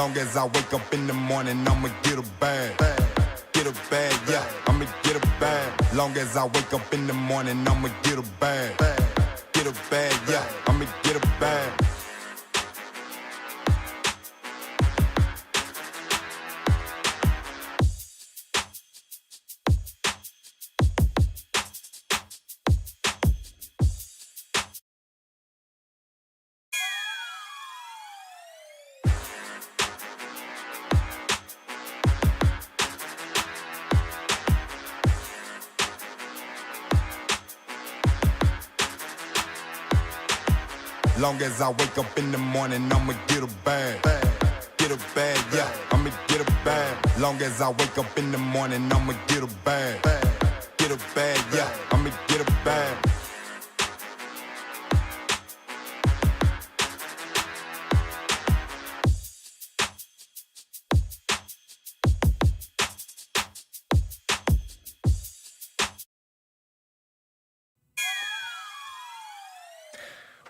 Long as I wake up in the morning, I'ma get a bag. Get a bag, yeah, I'ma get a bag. Long as I wake up in the morning, I'ma get a bag. Get a bag, yeah, I'ma get a bag. Long as I wake up in the morning, I'ma get a bag. Get a bag, yeah, I'ma get a bag. Long as I wake up in the morning, I'ma get a bag. Get a bag, yeah, I'ma get a bag.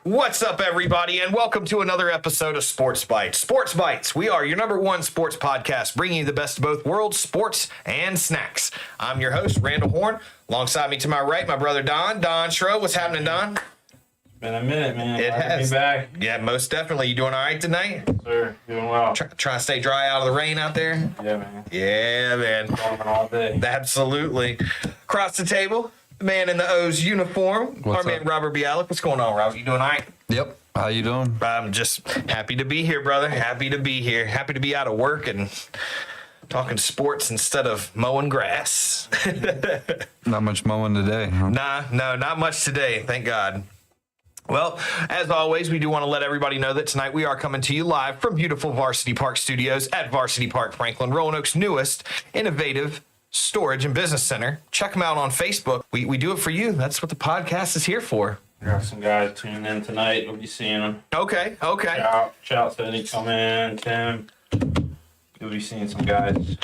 What's up, everybody, and welcome to another episode of Sports Bites. Sports Bites, we are your number one sports podcast, bringing you the best of both worlds, sports and snacks. I'm your host, Randall Horn. Alongside me to my right, my brother Don. Don Schro, what's happening, Don? Been a minute, man. It has. Be back. Yeah, most definitely. You doing all right tonight? Sir, doing well. Trying to stay dry out of the rain out there? Yeah, man. Yeah, man. Storming all day. Absolutely. Across the table, the man in the O's uniform, our man Robert Bialik. What's going on, Robert? You doing all right? Yep. How you doing? I'm just happy to be here, brother. Happy to be here. Happy to be out of work and talking sports instead of mowing grass. Not much mowing today, huh? No, not much today. Thank God. Well, as always, we do want to let everybody know that tonight we are coming to you live from beautiful Varsity Park Studios at Varsity Park Franklin, Roanoke's newest innovative storage and business center. Check them out on Facebook. We do it for you. That's what the podcast is here for. Got some guys tuning in tonight. We'll be seeing them. Okay. Shout to any come in, Tim. You'll be seeing some guys.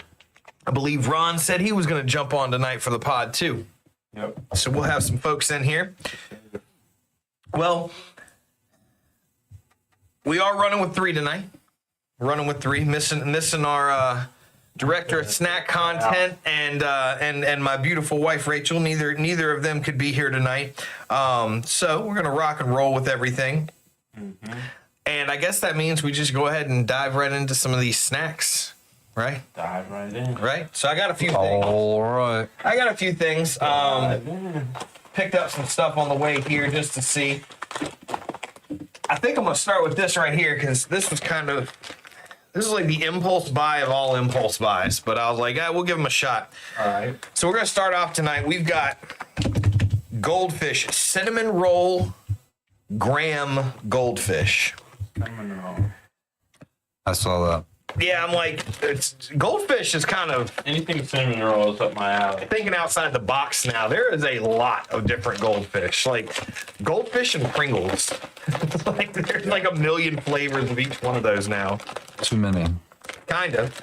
I believe Ron said he was going to jump on tonight for the pod, too. Yep. So we'll have some folks in here. Well, we are running with three tonight. Running with three, missing our director of snack content and my beautiful wife Rachel. Neither of them could be here tonight. So we're gonna rock and roll with everything. Mm-hmm. And I guess that means we just go ahead and dive right into some of these snacks, right? Dive right in. Right. So I got a few things. All right. I got a few things. Picked up some stuff on the way here just to see. I think I'm gonna start with this right here because this is like the impulse buy of all impulse buys. But I was like, we'll give them a shot. All right. So we're gonna start off tonight. We've got Goldfish cinnamon roll graham goldfish. Cinnamon roll. I saw that. Yeah, I'm like, Goldfish is kind of Anything cinnamon roll is up my alley. thinking outside the box now. There is a lot of different goldfish, like Goldfish and Pringles. Like there's like a million flavors of each one of those now. Too many. Kind of.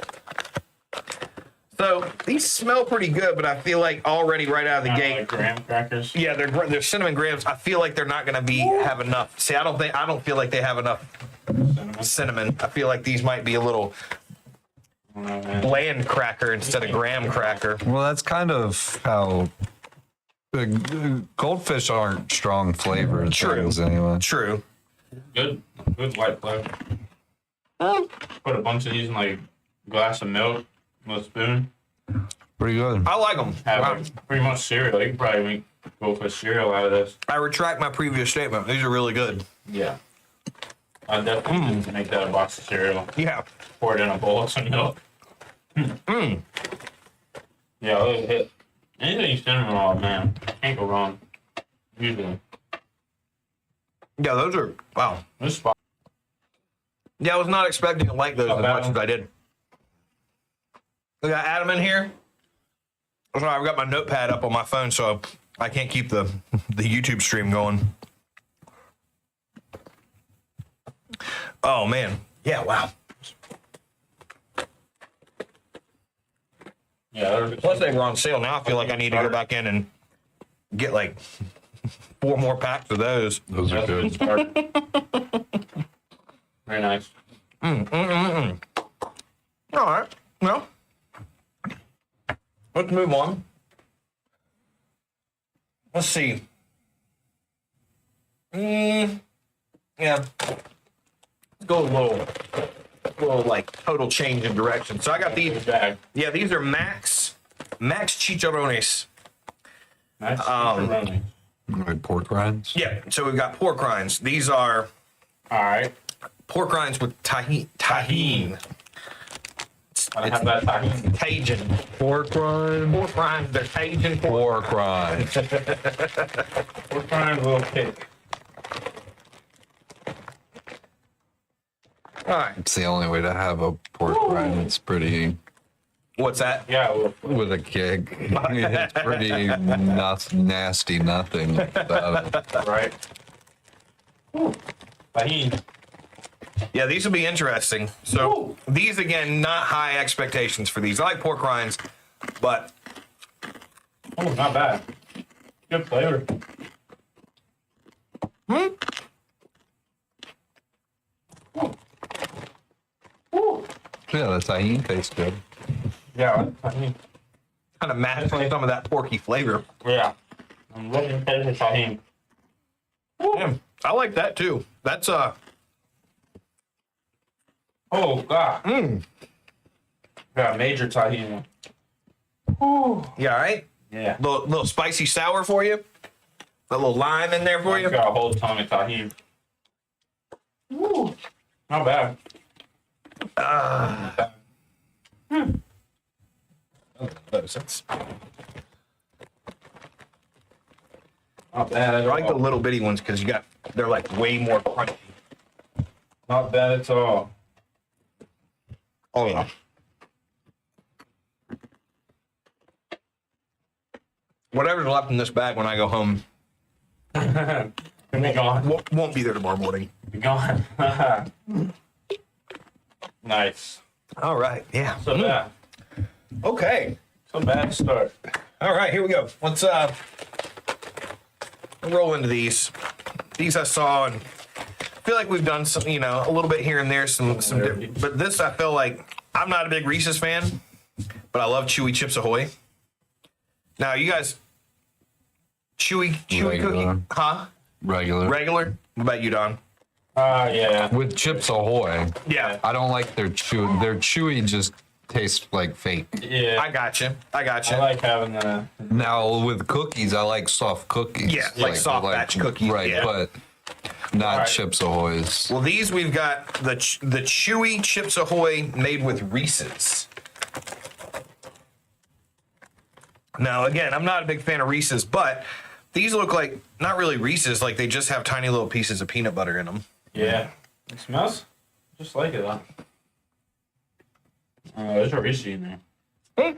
So these smell pretty good, but I feel like already right out of the gate, Like graham crackers. yeah, they're cinnamon grahams. I feel like they're not going to have enough. See, I don't feel like they have enough cinnamon. I feel like these might be a little bland cracker instead of graham cracker. Well, that's kind of how goldfish aren't strong flavored things anyway. True. Good white flavor. Put a bunch of these in like a glass of milk with a spoon. Pretty good. I like them. Have like, pretty much cereal. You can probably make goldfish cereal out of this. I retract my previous statement. These are really good. Yeah. I definitely need to make that a box of cereal. Yeah. Pour it in a bowl of some milk. Yeah, it'll hit. Anything cinnamon roll, man. Can't go wrong. Usually. Yeah, those are, wow. This spot. Yeah, I was not expecting to like those as much as I did. We got Adam in here. Sorry, I've got my notepad up on my phone, so I can't keep the YouTube stream going. Oh, man. Yeah, wow. Yeah. Plus, they were on sale. Now I feel like I need to go back in and get like 4 more packs of those. Those are good. Very nice. All right. Well, let's move on. Let's see. Yeah. Let's go a little like total change in direction. So I got these. Yeah, these are Max Chicharrones. Max Chicharrones. Like pork rinds. Yeah. So we've got pork rinds. These are All right. pork rinds with tahini. I have that tahini. Cajun. Pork rind. Pork rinds. They're Cajun Pork rind. We're trying a little kick. All right. It's the only way to have a pork rind. It's pretty What's that? Yeah. Well, with a kick. It's pretty nasty nothing about it. right. Tahini. Yeah, these will be interesting. So these again, not high expectations for these. I like pork rinds, but Oh, not bad. Good flavor. Yeah, the tahini tastes good. Yeah. Tahini. kind of masking some of that porky flavor. Yeah. I'm looking for the tahini. Yeah, I like that too. That's Oh God. Got a major tahini. yeah, all right. Yeah. Little spicy sour for you. A little lime in there for you. Got a whole ton of tahini. Woo. Not bad. Not bad I at like the all. little bitty ones because they're like way more crunchy. Not bad at all. Oh yeah. Whatever's left in this bag when I go home Be gone. won't be there tomorrow morning. Be gone. Nice. All right. Yeah. So bad. Okay. So bad start. All right. Here we go. Let's roll into these. These I saw and feel like we've done some, a little bit here and there. But this I feel like I'm not a big Reese's fan, but I love Chewy Chips Ahoy. Now you guys, Chewy Regular. cookie, huh? Regular. Regular. What about you, Don? Yeah. With Chips Ahoy, Yeah. I don't like their chewy. Their chewy just tastes like fake. Yeah. I got you. I like having the. Now with cookies, I like soft cookies. Yeah, like soft batch cookies, Right, yeah. but not Right. Chips Ahoy's. Well, these we've got the Chewy Chips Ahoy made with Reese's. Now, again, I'm not a big fan of Reese's, but these look like not really Reese's, like they just have tiny little pieces of peanut butter in them. Yeah. It smells just like it, huh? There's a Reese in there.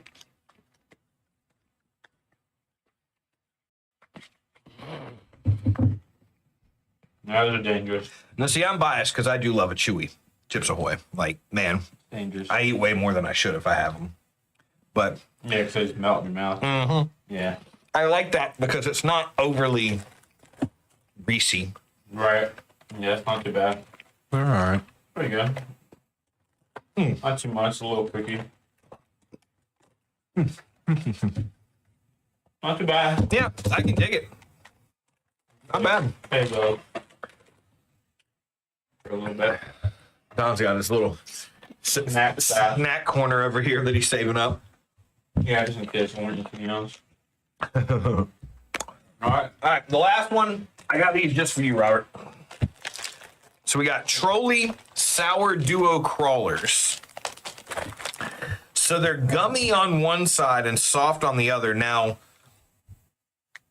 No, those are dangerous. Now, see, I'm biased because I do love a Chewy Chips Ahoy. Like, man, Dangerous. I eat way more than I should if I have them. But Yeah, because they just melt in your mouth. Yeah. I like that because it's not overly Reese-y. Right. Yeah, it's not too bad. All right. Pretty good. Not too much, a little cookie. Not too bad. Yeah, I can dig it. Not bad. Hey, bro. For a little bit. Don's got his little snack corner over here that he's saving up. Yeah, just in case I want anything else. All right. All right, the last one, I got these just for you, Robert. So we got Trolley Sour Duo Crawlers. So they're gummy on one side and soft on the other. Now,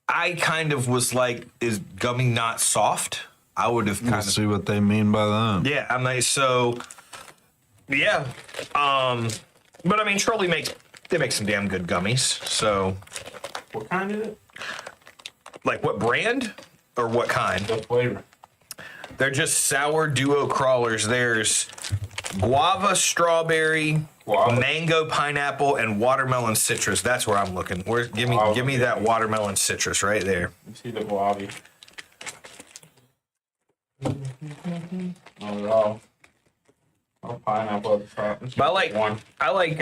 I kind of was like, is gummy not soft? I would have kind We'll of. see what they mean by that. Yeah, I'm like, so, yeah. But I mean, Trolley they make some damn good gummies. So, What kind is it? like what brand or what kind? The flavor. They're just sour duo crawlers. There's guava, strawberry, Guava. mango, pineapple, and watermelon citrus. That's where I'm looking. Give me that watermelon citrus right there. You see the guava. Not at all. Oh, pineapple at the top. But I like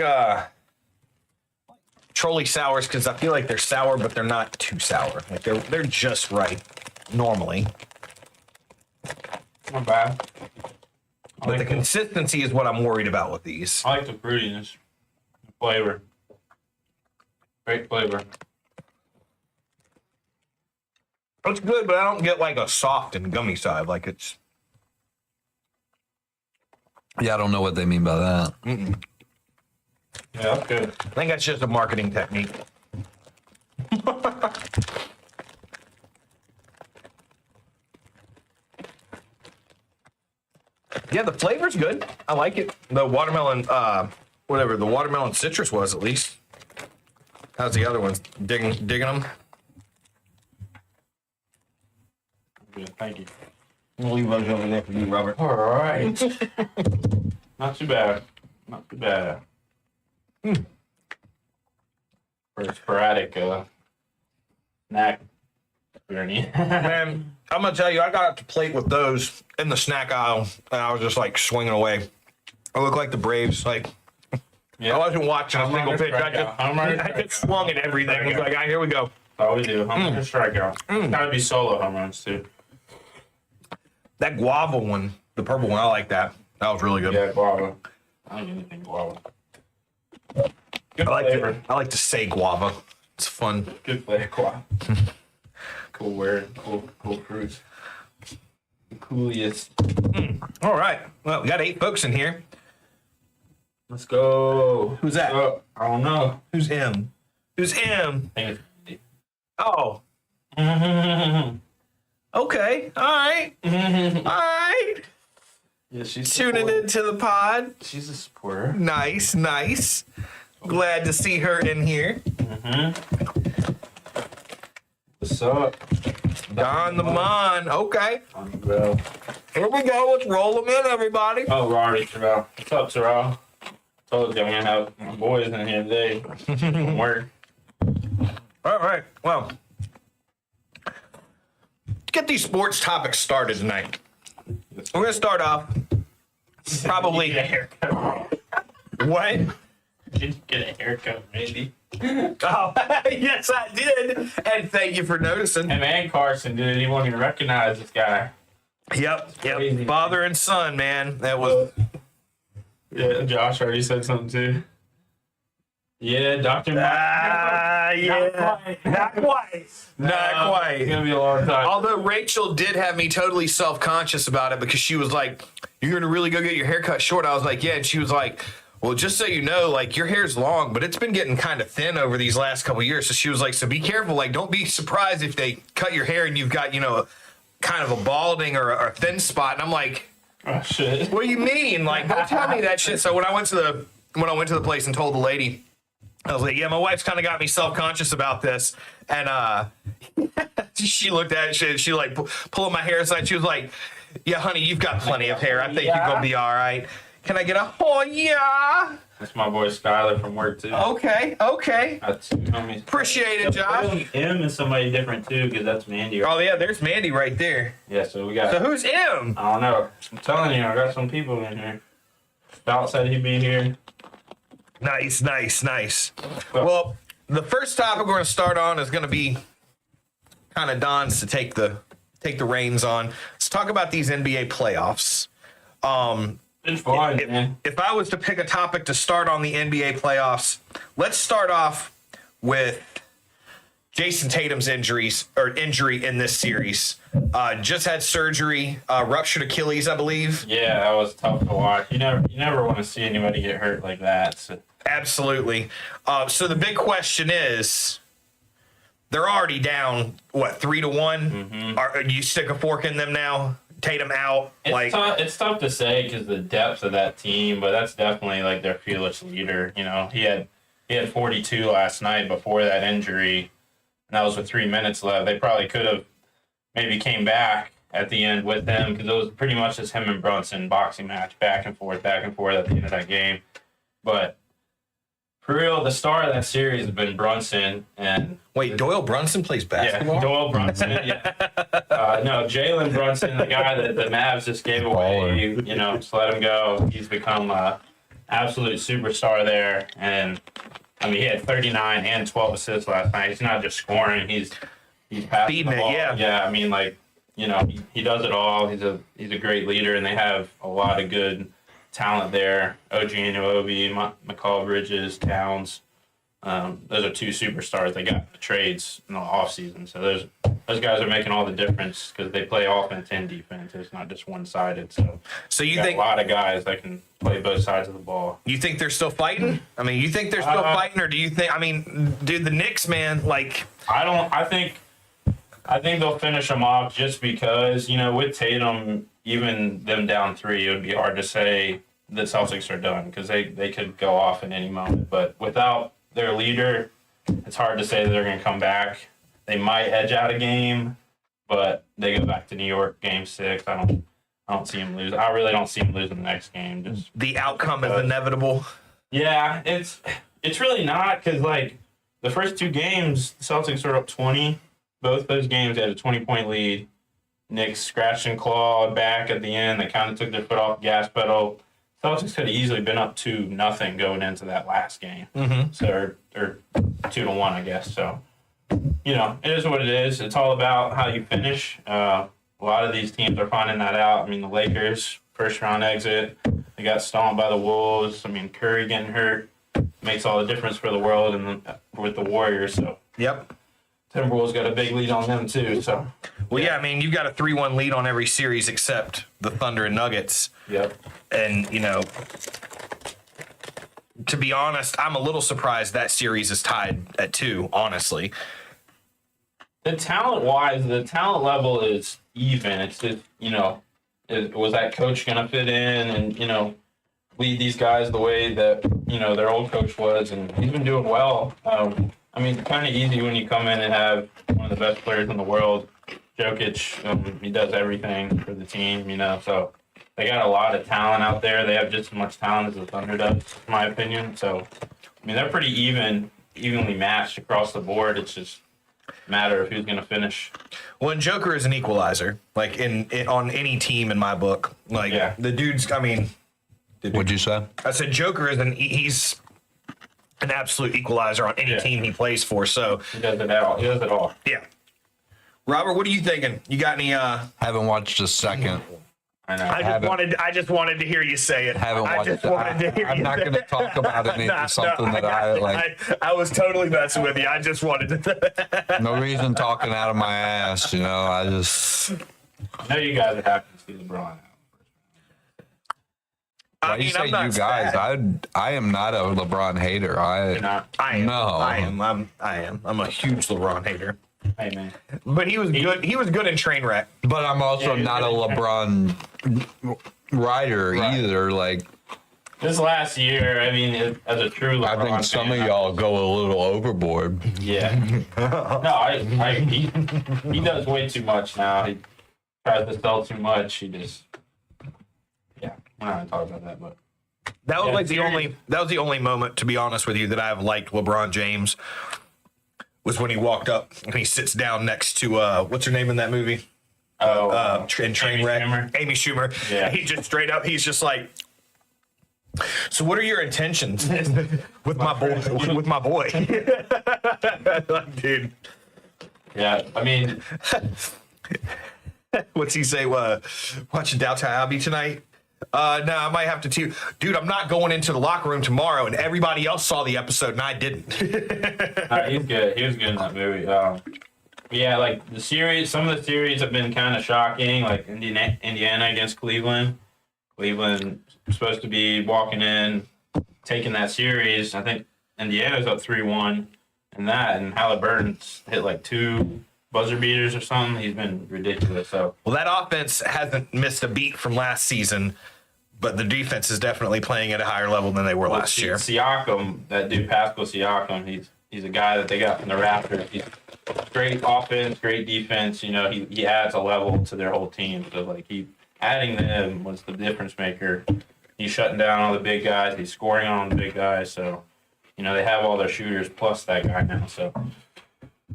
Trolley sours because I feel like they're sour, but they're not too sour. Like they're just right normally. Not bad. But the consistency is what I'm worried about with these. I like the fruitiness, the flavor. Great flavor. It's good, but I don't get like a soft and gummy side. Like it's. Yeah, I don't know what they mean by that. Yeah, that's good. I think that's just a marketing technique. Yeah, the flavor's good. I like it. The watermelon, whatever the watermelon citrus was, at least. How's the other ones? Digging them? Good, thank you. I'll leave those over there for you, Robert. All right. Not too bad. Not too bad. For a sporadic snack journey. Man, I'm gonna tell you, I got to plate with those in the snack aisle, and I was just like swinging away. I look like the Braves. Like I wasn't watching a single pitch. I just swung at everything. I was like, all right, here we go. Oh, we do. Home run strikeout. Gotta be solo home runs too. That guava one, the purple one, I like that. That was really good. Yeah, guava. I don't get anything guava. Good I flavor. like to say guava. It's fun. Good flavor, guava. Cool word. Cool fruits. The coolest. All right. Well, we got 8 folks in here. Let's go. Who's that? I don't know. Who's M? Who's M? I think Oh. it's... Okay. All right. All right. Yeah, she's Tuning into the pod. She's a supporter. Nice, nice. Glad to see her in here. What's up? Don the Mon. Okay. Bro. Here we go. Let's roll them in, everybody. Oh, we're already Terrell. What's up, Terrell? Told you I'm gonna have my boys in here today. From work. All right. Well, get these sports topics started tonight. We're going to start off probably. Get a haircut. What? Did you get a haircut, maybe? Oh, yes, I did. And thank you for noticing. Hey, man, Carson, dude, he won't even recognize this guy. Yep. Crazy. Father and son, man. That was. Yeah, Josh already said something too. Yeah, Dr. Yeah. Not quite. Not quite. It's gonna be a long time. Although Rachel did have me totally self-conscious about it because she was like, "You're going to really go get your hair cut short?" I was like, "Yeah." And she was like, "Well, just so you know, like your hair's long, but it's been getting kind of thin over these last couple of years." So she was like, "So be careful. Like, don't be surprised if they cut your hair and you've got, kind of a balding or a thin spot." And I'm like, Oh shit. "What do you mean? Like, don't tell me that shit." So when I went to the place and told the lady, I was like, "Yeah, my wife's kind of got me self-conscious about this," and she looked at it. She like pulling my hair aside. She was like, "Yeah, honey, you've got plenty of hair. I think you're gonna be all right. Can I get a oh yeah?" That's my boy Skyler from work too. Okay. That's two homies. Appreciate it, Josh. M is somebody different too, because that's Mandy. Oh yeah, there's Mandy right there. Yeah, so we got. So who's M? I don't know. I'm telling you, I got some people in here. Stout said he'd be here. Nice. Well, the first topic we're gonna start on is gonna be kind of Don's to take the reins on. Let's talk about these NBA playoffs. It's fun, man. If I was to pick a topic to start on the NBA playoffs, let's start off with Jason Tatum's injury in this series. Just had surgery, ruptured Achilles, I believe. Yeah, that was tough to watch. You never want to see anybody get hurt like that. So. Absolutely. So the big question is, they're already down, 3-1? Mm-hmm. Do you stick a fork in them now? Tatum out? It's tough to say because the depth of that team, but that's definitely like their fearless leader. He had 42 last night before that injury, and that was with 3 minutes left. They probably could have maybe came back at the end with them because it was pretty much just him and Brunson boxing match, back and forth at the end of that game. But for real, the star of that series has been Brunson. And wait, Doyle Brunson plays basketball? Yeah, Doyle Brunson. Yeah. No, Jalen Brunson, the guy that the Mavs just gave away, just let him go. He's become an absolute superstar there. And, I mean, he had 39 and 12 assists last night. He's not just scoring. He's passing Feeding the ball. it, yeah. Yeah, I mean, he does it all. He's a great leader, and they have a lot of good talent there. OG Anunoby, McCall Bridges, Towns. Those are two superstars they got in the trades in the offseason. So those guys are making all the difference because they play offense and defense. It's not just one-sided. So you got think a lot of guys that can play both sides of the ball. you think they're still fighting? I mean, you think they're still fighting, or do you think? I mean, dude, the Knicks, man, like I think they'll finish them off just because with Tatum, even them down 3, it would be hard to say the Celtics are done because they could go off in any moment. But without their leader, it's hard to say that they're going to come back. They might edge out a game, but they go back to New York game 6. I don't see them lose. I really don't see them losing the next game. Just the outcome is inevitable. yeah, it's really not because the first 2 games, the Celtics were up 20. Both those games had a 20-point lead. Knicks scratched and clawed back at the end. They kind of took their foot off the gas pedal. Celtics could have easily been up 2-0 going into that last game. Mm-hmm. So, or 2-1, I guess. So, it is what it is. It's all about how you finish. A lot of these teams are finding that out. I mean, the Lakers, first-round exit. They got stomped by the Wolves. I mean, Curry getting hurt makes all the difference for the world and with the Warriors. So, Yep. Timberwolves got a big lead on them, too. So, Well, yeah, I mean, you've got a 3-1 lead on every series except the Thunder and Nuggets. yep. And, to be honest, I'm a little surprised that series is tied at 2, honestly. The talent-wise, the talent level is even. It's just, was that coach going to fit in and, lead these guys the way that, their old coach was? And he's been doing well. I mean, it's kind of easy when you come in and have one of the best players in the world, Jokic. He does everything for the team, so they got a lot of talent out there. They have just as much talent as the Thunder does, in my opinion. So, I mean, they're pretty evenly matched across the board. It's just a matter of who's going to finish. Well, and Joker is an equalizer, like on any team in my book. Like, Yeah. the dude's, I mean... What'd you say? I said Joker is he's an absolute equalizer on any team he plays for. So He does it all. yeah. Robert, what are you thinking? You got any? Haven't watched a second. I know. I just wanted to hear you say it. Haven't I watched just it. wanted to hear I'm you not say going to it. talk about it into something that I like. I was totally messing with you. I just wanted to. No reason talking out of my ass, I just. I know you guys are happy to see LeBron. Why you say you guys? I am not a LeBron hater. You're not. I am. No. I am. I'm a huge LeBron hater. Hey, man. But he was good. He was good in Trainwreck. But I'm also not a LeBron rider either. Like, This last year, I mean, as a true LeBron I think some fan, of y'all go a little overboard. Yeah. No, he does way too much now. He tries to sell too much. He just, we're not gonna talk about that, but That was Yeah, like seriously. that was the only moment, to be honest with you, that I've liked LeBron James was when he walked up and he sits down next to what's her name in that movie? In Trainwreck, Schumer. Amy Schumer. Yeah. He just straight up, he's just like, so what are your intentions with my boy? With my boy, like, dude. yeah. I mean, What's he say? Watching Downtown Abbey tonight? No, I might have to too. Dude, I'm not going into the locker room tomorrow, and everybody else saw the episode, and I didn't. he's good. He was good in that movie. Yeah, like the series. Some of the series have been kind of shocking, like Indiana against Cleveland. Cleveland supposed to be walking in, taking that series. I think Indiana's up 3-1 in that, and Halliburton's hit like 2 buzzer beaters or something. He's been ridiculous. So Well, that offense hasn't missed a beat from last season, but the defense is definitely playing at a higher level than they were last year. Siakam, that dude Pascal Siakam, he's a guy that they got from the Raptors. He's great offense, great defense. He adds a level to their whole team. So like adding them was the difference maker. He's shutting down all the big guys. He's scoring on the big guys. So they have all their shooters plus that guy now. So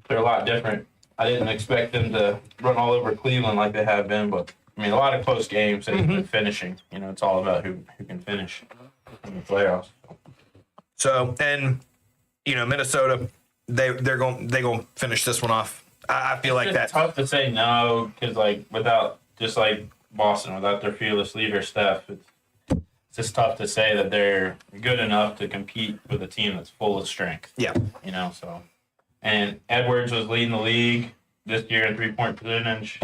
they're a lot different. I didn't expect them to run all over Cleveland like they have been, but I mean, a lot of close games and finishing. You know, it's all about who can finish in the playoffs. So, and you know, Minnesota, they're going to finish this one off. I feel like that's tough to say no, because like without, just like Boston, without their fearless leader Steph, it's just tough to say that they're good enough to compete with a team that's full of strength. Yeah. You know, so. And Edwards was leading the league this year in 3-point percentage.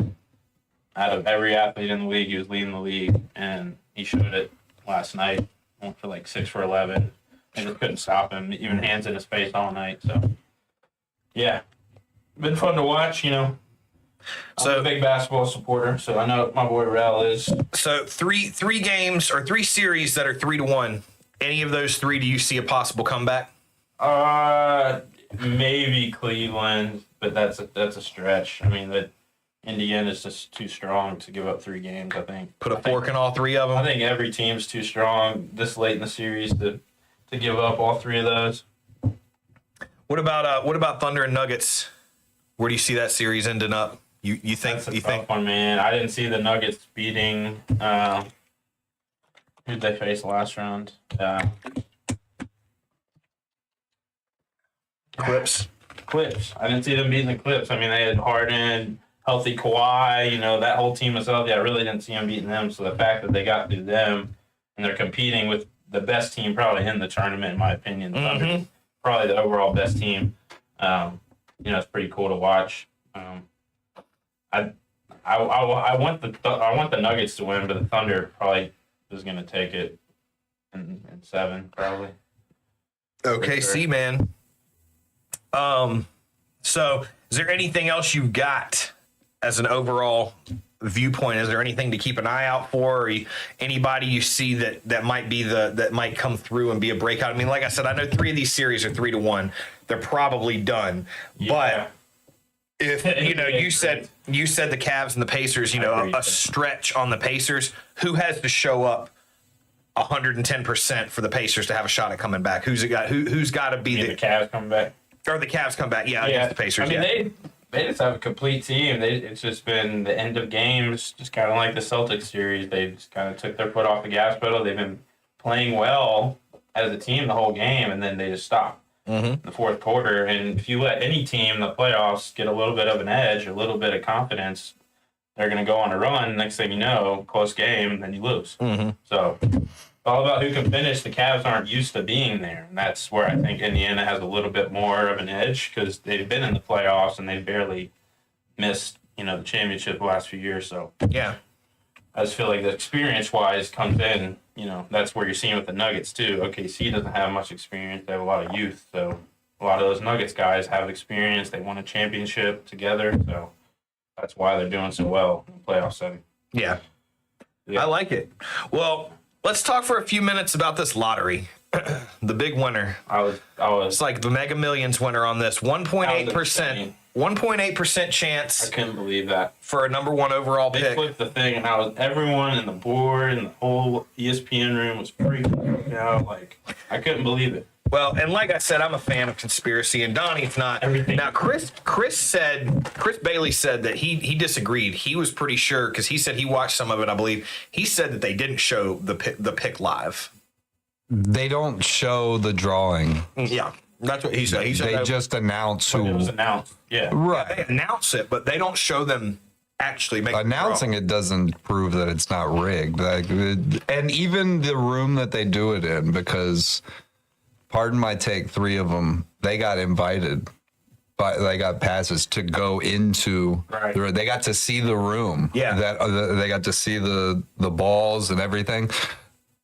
Out of every athlete in the league, he was leading the league, and he showed it last night. Went for like 6 for 11. They just couldn't stop him, even hands in his face all night. So, yeah, been fun to watch. You know, I'm a big basketball supporter, so I know my boy Rel is. So three games or 3 series that are 3-1. Any of those 3, do you see a possible comeback? Maybe Cleveland, but that's a stretch. I mean, that Indiana's just too strong to give up 3 games, I think. Put a fork in all 3 of them? I think every team's too strong this late in the series to give up all 3 of those. What about Thunder and Nuggets? Where do you see that series ending up? You think That's a tough one, man. I didn't see the Nuggets beating who'd they face last round? Clips. I didn't see them beating the Clips. I mean, they had Harden, healthy Kawhi, you know, that whole team was healthy. I really didn't see them beating them. So the fact that they got through them and they're competing with the best team probably in the tournament, in my opinion, Thunder, probably the overall best team. You know, it's pretty cool to watch. I want the Nuggets to win, but the Thunder probably is going to take it in 7, probably. OKC, man. So is there anything else you've got as an overall viewpoint? Is there anything to keep an eye out for, or anybody you see that might be that might come through and be a breakout? I mean, like I said, I know 3 of these series are 3-1. They're probably done, but if you know, you said the Cavs and the Pacers, you know, a stretch on the Pacers. Who has to show up 110% for the Pacers to have a shot at coming back? Who's got to be the Cavs coming back? Or the Cavs come back, against the Pacers. I mean, they just have a complete team. It's just been the end of games, just kind of like the Celtics series. They just kind of took their foot off the gas pedal. They've been playing well as a team the whole game, and then they just stopped in the fourth quarter. And if you let any team in the playoffs get a little bit of an edge, a little bit of confidence, they're going to go on a run. Next thing you know, close game, then you lose. So it's all about who can finish. The Cavs aren't used to being there, and that's where I think Indiana has a little bit more of an edge because they've been in the playoffs and they've barely missed, you know, the championship the last few years. So Yeah. I just feel like the experience-wise comes in. You know, that's where you're seeing with the Nuggets too. OKC doesn't have much experience; they have a lot of youth. So a lot of those Nuggets guys have experience. They won a championship together, so that's why they're doing so well in the playoff setting. Yeah. I like it. Well, let's talk for a few minutes about this lottery. The big winner. I was. It's like the Mega Millions winner on this. 1.8%. insane. 1.8% I chance couldn't believe that. for a number 1 overall They pick. flipped the thing, and everyone in the board and the whole ESPN room was freaking out. Like, I couldn't believe it. Well, and like I said, I'm a fan of conspiracy, and Donnie's not. Everything. Now, Chris Bailey said that he disagreed. He was pretty sure because he said he watched some of it. I believe he said that they didn't show the pick live. They don't show the drawing. Yeah, that's what he said. He said They just announce who. It was announced. Yeah. they Right. announce it, but they don't show them actually make Announcing it doesn't prove that it's not rigged. And even the room that they do it in, because, pardon my take, 3 of them, they got invited. But they got passes to go into. Right. They got to see the room. Yeah. They got to see the balls and everything.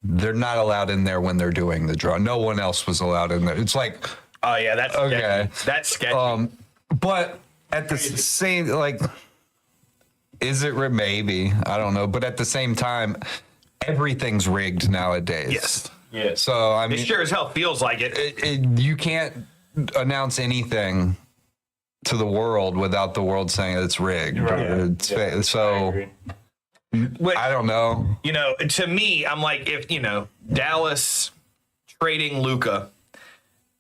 They're not allowed in there when they're doing the draw. No one else was allowed in there. It's like, Oh yeah, that's Okay. sketchy. That's sketchy. but at the same, like, is it maybe? I don't know. But at the same time, everything's rigged nowadays. Yes. Yeah. So I mean, It sure as hell feels like it. you can't announce anything to the world without the world saying it's rigged. Right. It's Yeah. fake. I So agree. But, I don't know. you know, to me, I'm like, if, you know, Dallas trading Luka,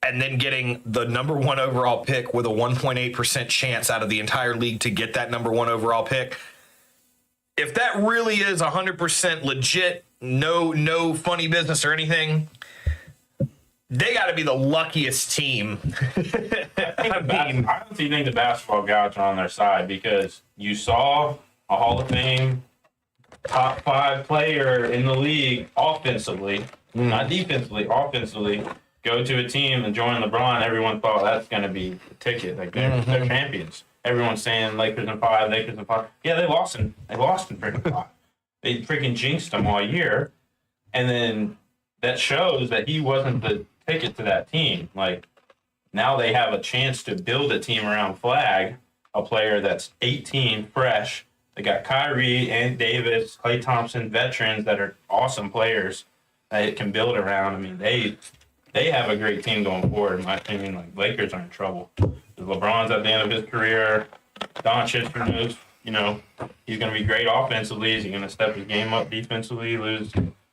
and then getting the number 1 overall pick with a 1.8% chance out of the entire league to get that number 1 overall pick. If that really is 100% legit, no funny business or anything, they got to be the luckiest team. I honestly think the basketball gods are on their side because you saw a Hall of Fame top 5 player in the league offensively, not defensively, offensively, go to a team and join LeBron. Everyone thought that's going to be the ticket. Like they're champions. Everyone's saying Lakers in 5, Lakers in 5. Yeah, they lost in freaking 5. They freaking jinxed them all year. And then that shows that he wasn't the ticket to that team. Like, now they have a chance to build a team around Flag, a player that's 18, fresh. They got Kyrie and Davis, Klay Thompson, veterans that are awesome players that it can build around. I mean, they have a great team going forward, in my opinion. Like, Lakers are in trouble. LeBron's at the end of his career. Doncic, who knows, he's going to be great offensively. Is he going to step his game up defensively,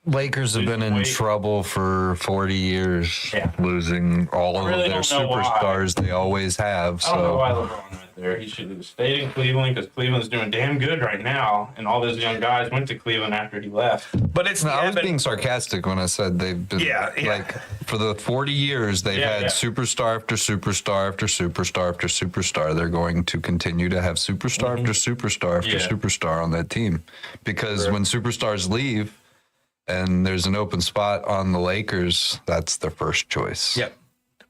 Lakers have been in trouble for 40 years, losing all of their superstars they always have. I don't know why LeBron went there. He should have stayed in Cleveland because Cleveland's doing damn good right now, and all those young guys went to Cleveland after he left. But I was being sarcastic when I said they've been like for the 40 years they've had superstar after superstar after superstar after superstar. They're going to continue to have superstar after superstar after superstar on that team because when superstars leave and there's an open spot on the Lakers, that's their first choice. Yep.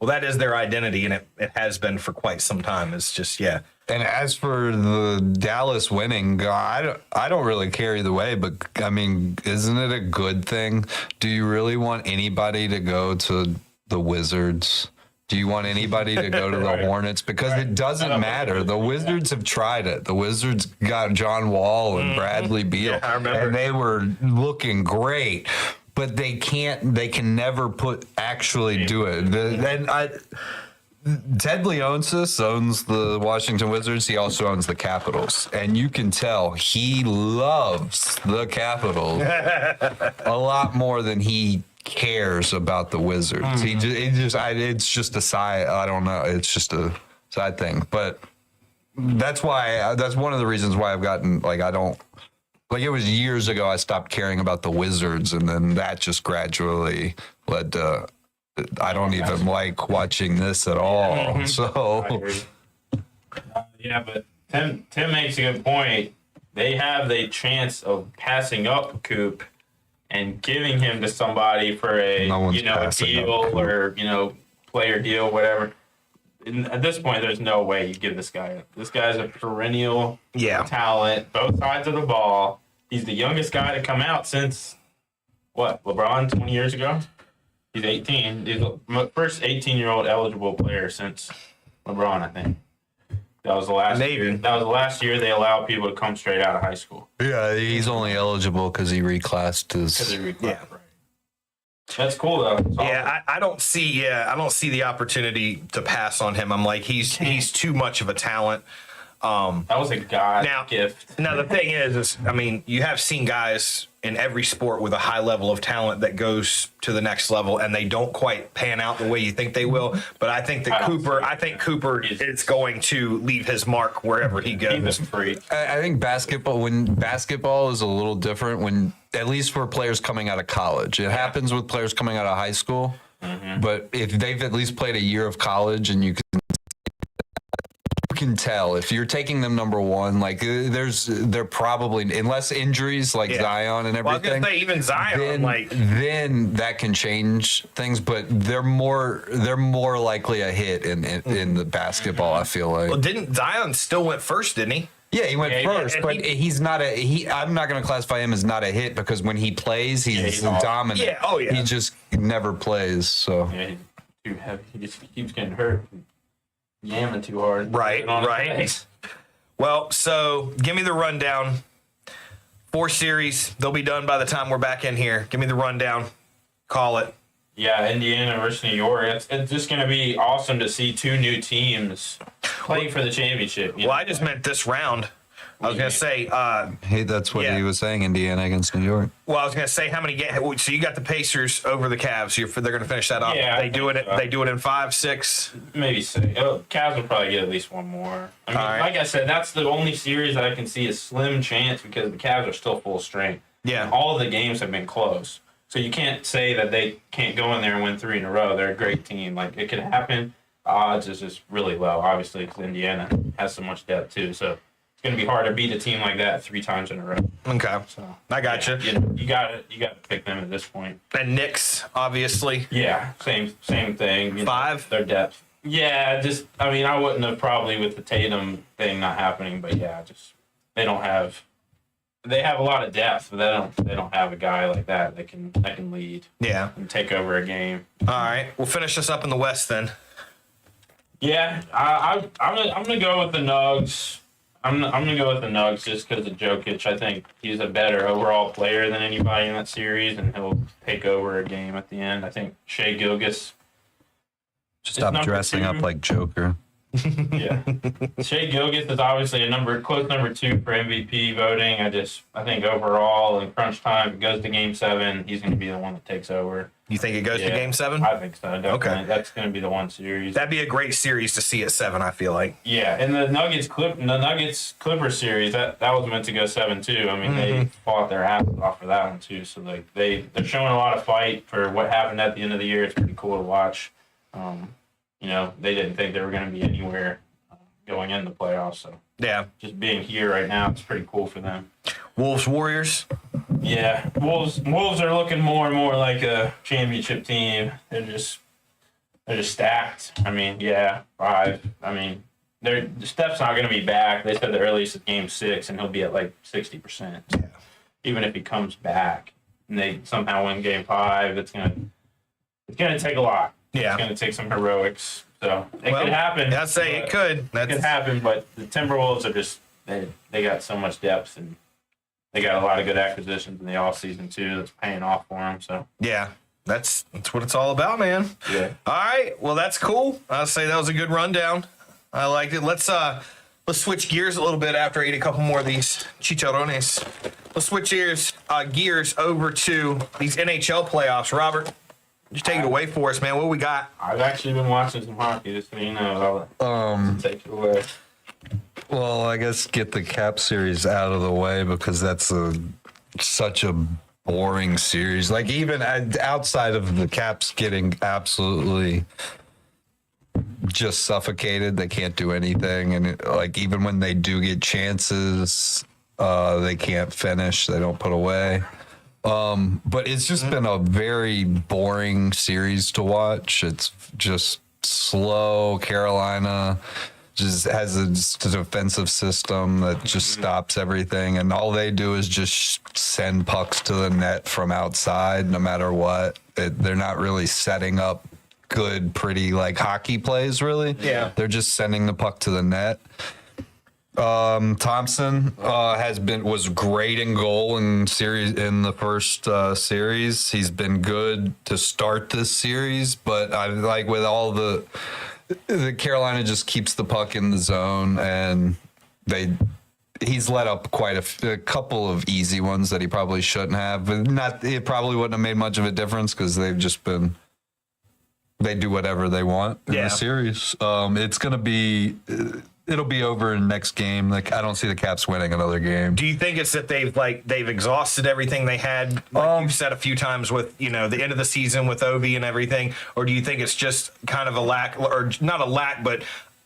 Well, that is their identity, and it has been for quite some time. It's just, And as for the Dallas winning, I don't really care either way, but, I mean, isn't it a good thing? Do you really want anybody to go to the Wizards? Do you want anybody to go to the Hornets? Because it doesn't matter. The Wizards have tried it. The Wizards got John Wall and Bradley Beal, and they were looking great. But they can never actually do it. Ted Leonsis owns the Washington Wizards. He also owns the Capitals. And you can tell he loves the Capitals a lot more than he cares about the Wizards. It's just a side. I don't know. It's just a side thing. But that's one of the reasons why I've gotten, it was years ago I stopped caring about the Wizards, and then that just gradually led to I don't even like watching this at all. So but Tim makes a good point. They have the chance of passing up Coop and giving him to somebody for a deal or player deal, whatever. At this point, there's no way you give this guy up. This guy's a perennial talent, both sides of the ball. He's the youngest guy to come out since LeBron 20 years ago. He's 18. He's the first 18-year-old eligible player since LeBron, I think. That was the last year. That was the last year they allowed people to come straight out of high school. Yeah, he's only eligible because he reclassed right. That's cool though. I don't see the opportunity to pass on him. I'm like, he's too much of a talent. That was a gift. Now the thing is, I mean, you have seen guys in every sport with a high level of talent that goes to the next level, and they don't quite pan out the way you think they will. But I think Cooper is going to leave his mark wherever he goes. He's a freak. I think basketball is a little different when, at least for players coming out of college. It happens with players coming out of high school, but if they've at least played a year of college, and you can tell if you're taking them number one, they're probably, unless injuries like Zion and everything. Well, I was gonna say, even Zion, then that can change things, but they're more likely a hit in the basketball. I feel like. Well, didn't Zion still went first? Didn't he? Yeah, he went first, but he's not I'm not going to classify him as not a hit because when he plays, he's dominant. Yeah, oh yeah. He just never plays. So he's too heavy. He just keeps getting hurt. Yamming too hard. Right. Well, so give me the rundown. 4 series. They'll be done by the time we're back in here. Give me the rundown. Call it. Yeah, Indiana versus New York. It's just going to be awesome to see 2 new teams playing for the championship. Well, I just meant this round. I was going to say, Hey, that's what he was saying. Indiana against New York. well, I was going to say how many games. So you got the Pacers over the Cavs. They're going to finish that up. Yeah, They do it. so. They do it in 5, 6. Maybe 6. Cavs will probably get at least one more. I mean, right. like I said, that's the only series that I can see a slim chance because the Cavs are still full strength. Yeah. And all of the games have been close. So you can't say that they can't go in there and win 3 in a row. They're a great team. Like, it could happen. Odds is just really low, obviously, because Indiana has so much depth, too. So it's going to be hard to beat a team like that 3 times in a row. Okay. So I got you. You got to pick them at this point. And Knicks, obviously. Yeah, same thing. 5? Their depth. Yeah, I wouldn't have probably with the Tatum thing not happening, but yeah, they have a lot of depth, but they don't have a guy like that can lead. Yeah. And take over a game. All right. We'll finish this up in the West then. Yeah, I'm gonna go with the Nugs. I'm gonna go with the Nugs just because of Jokic. I think he's a better overall player than anybody in that series, and he'll take over a game at the end. I think Shai Gilgeous. Stop dressing up like Joker. Yeah, Shai Gilgeous is obviously close number 2 for MVP voting. I think overall in crunch time, if it goes to Game 7, he's going to be the one that takes over. You think it goes to Game 7? I think so. Definitely. Okay. That's going to be the one series. That'd be a great series to see at 7, I feel like. Yeah, and the Nuggets Clippers series that was meant to go 7 too. I mean, they fought their asses off for that one too. So like they're showing a lot of fight for what happened at the end of the year. It's pretty cool to watch. They didn't think they were going to be anywhere going in the playoffs. So Yeah. just being here right now, it's pretty cool for them. Wolves, Warriors. Yeah, Wolves are looking more and more like a championship team. They're just stacked. I mean, 5. I mean, Steph's not going to be back. They said the earliest is Game 6, and he'll be at like 60%. So even if he comes back and they somehow win Game 5, it's gonna take a lot. Yeah. It's going to take some heroics. So it could happen. I'd say it could. It could happen, but the Timberwolves are just they got so much depth and they got a lot of good acquisitions in the offseason too that's paying off for them. So Yeah. That's what it's all about, man. yeah. All right. Well, that's cool. I'll say that was a good rundown. I liked it. Let's switch gears a little bit after I eat a couple more of these chicharrones. Let's switch gears over to these NHL playoffs. Robert, just take it away for us, man. What we got? I've actually been watching some hockey, just so you know. I'll take it away. Well, I guess get the Cap series out of the way because that's such a boring series. Like even outside of the Caps getting absolutely just suffocated, they can't do anything, and even when they do get chances, they can't finish. They don't put away. But it's just been a very boring series to watch. It's just slow. Carolina just has a defensive system that just stops everything, and all they do is just send pucks to the net from outside no matter what. They're not really setting up good, pretty hockey plays, really. Yeah. They're just sending the puck to the net. Thompson was great in goal in the first series. He's been good to start this series, but I like with all the Carolina just keeps the puck in the zone, and he's let up quite a couple of easy ones that he probably shouldn't have. But it probably wouldn't have made much of a difference because they've just been. They do whatever they want in the series. It's gonna be. It'll be over in the next game. I don't see the Caps winning another game. Do you think it's that they've exhausted everything they had, you've said a few times with the end of the season with Ovi and everything, or do you think it's just kind of a lack, or not a lack, but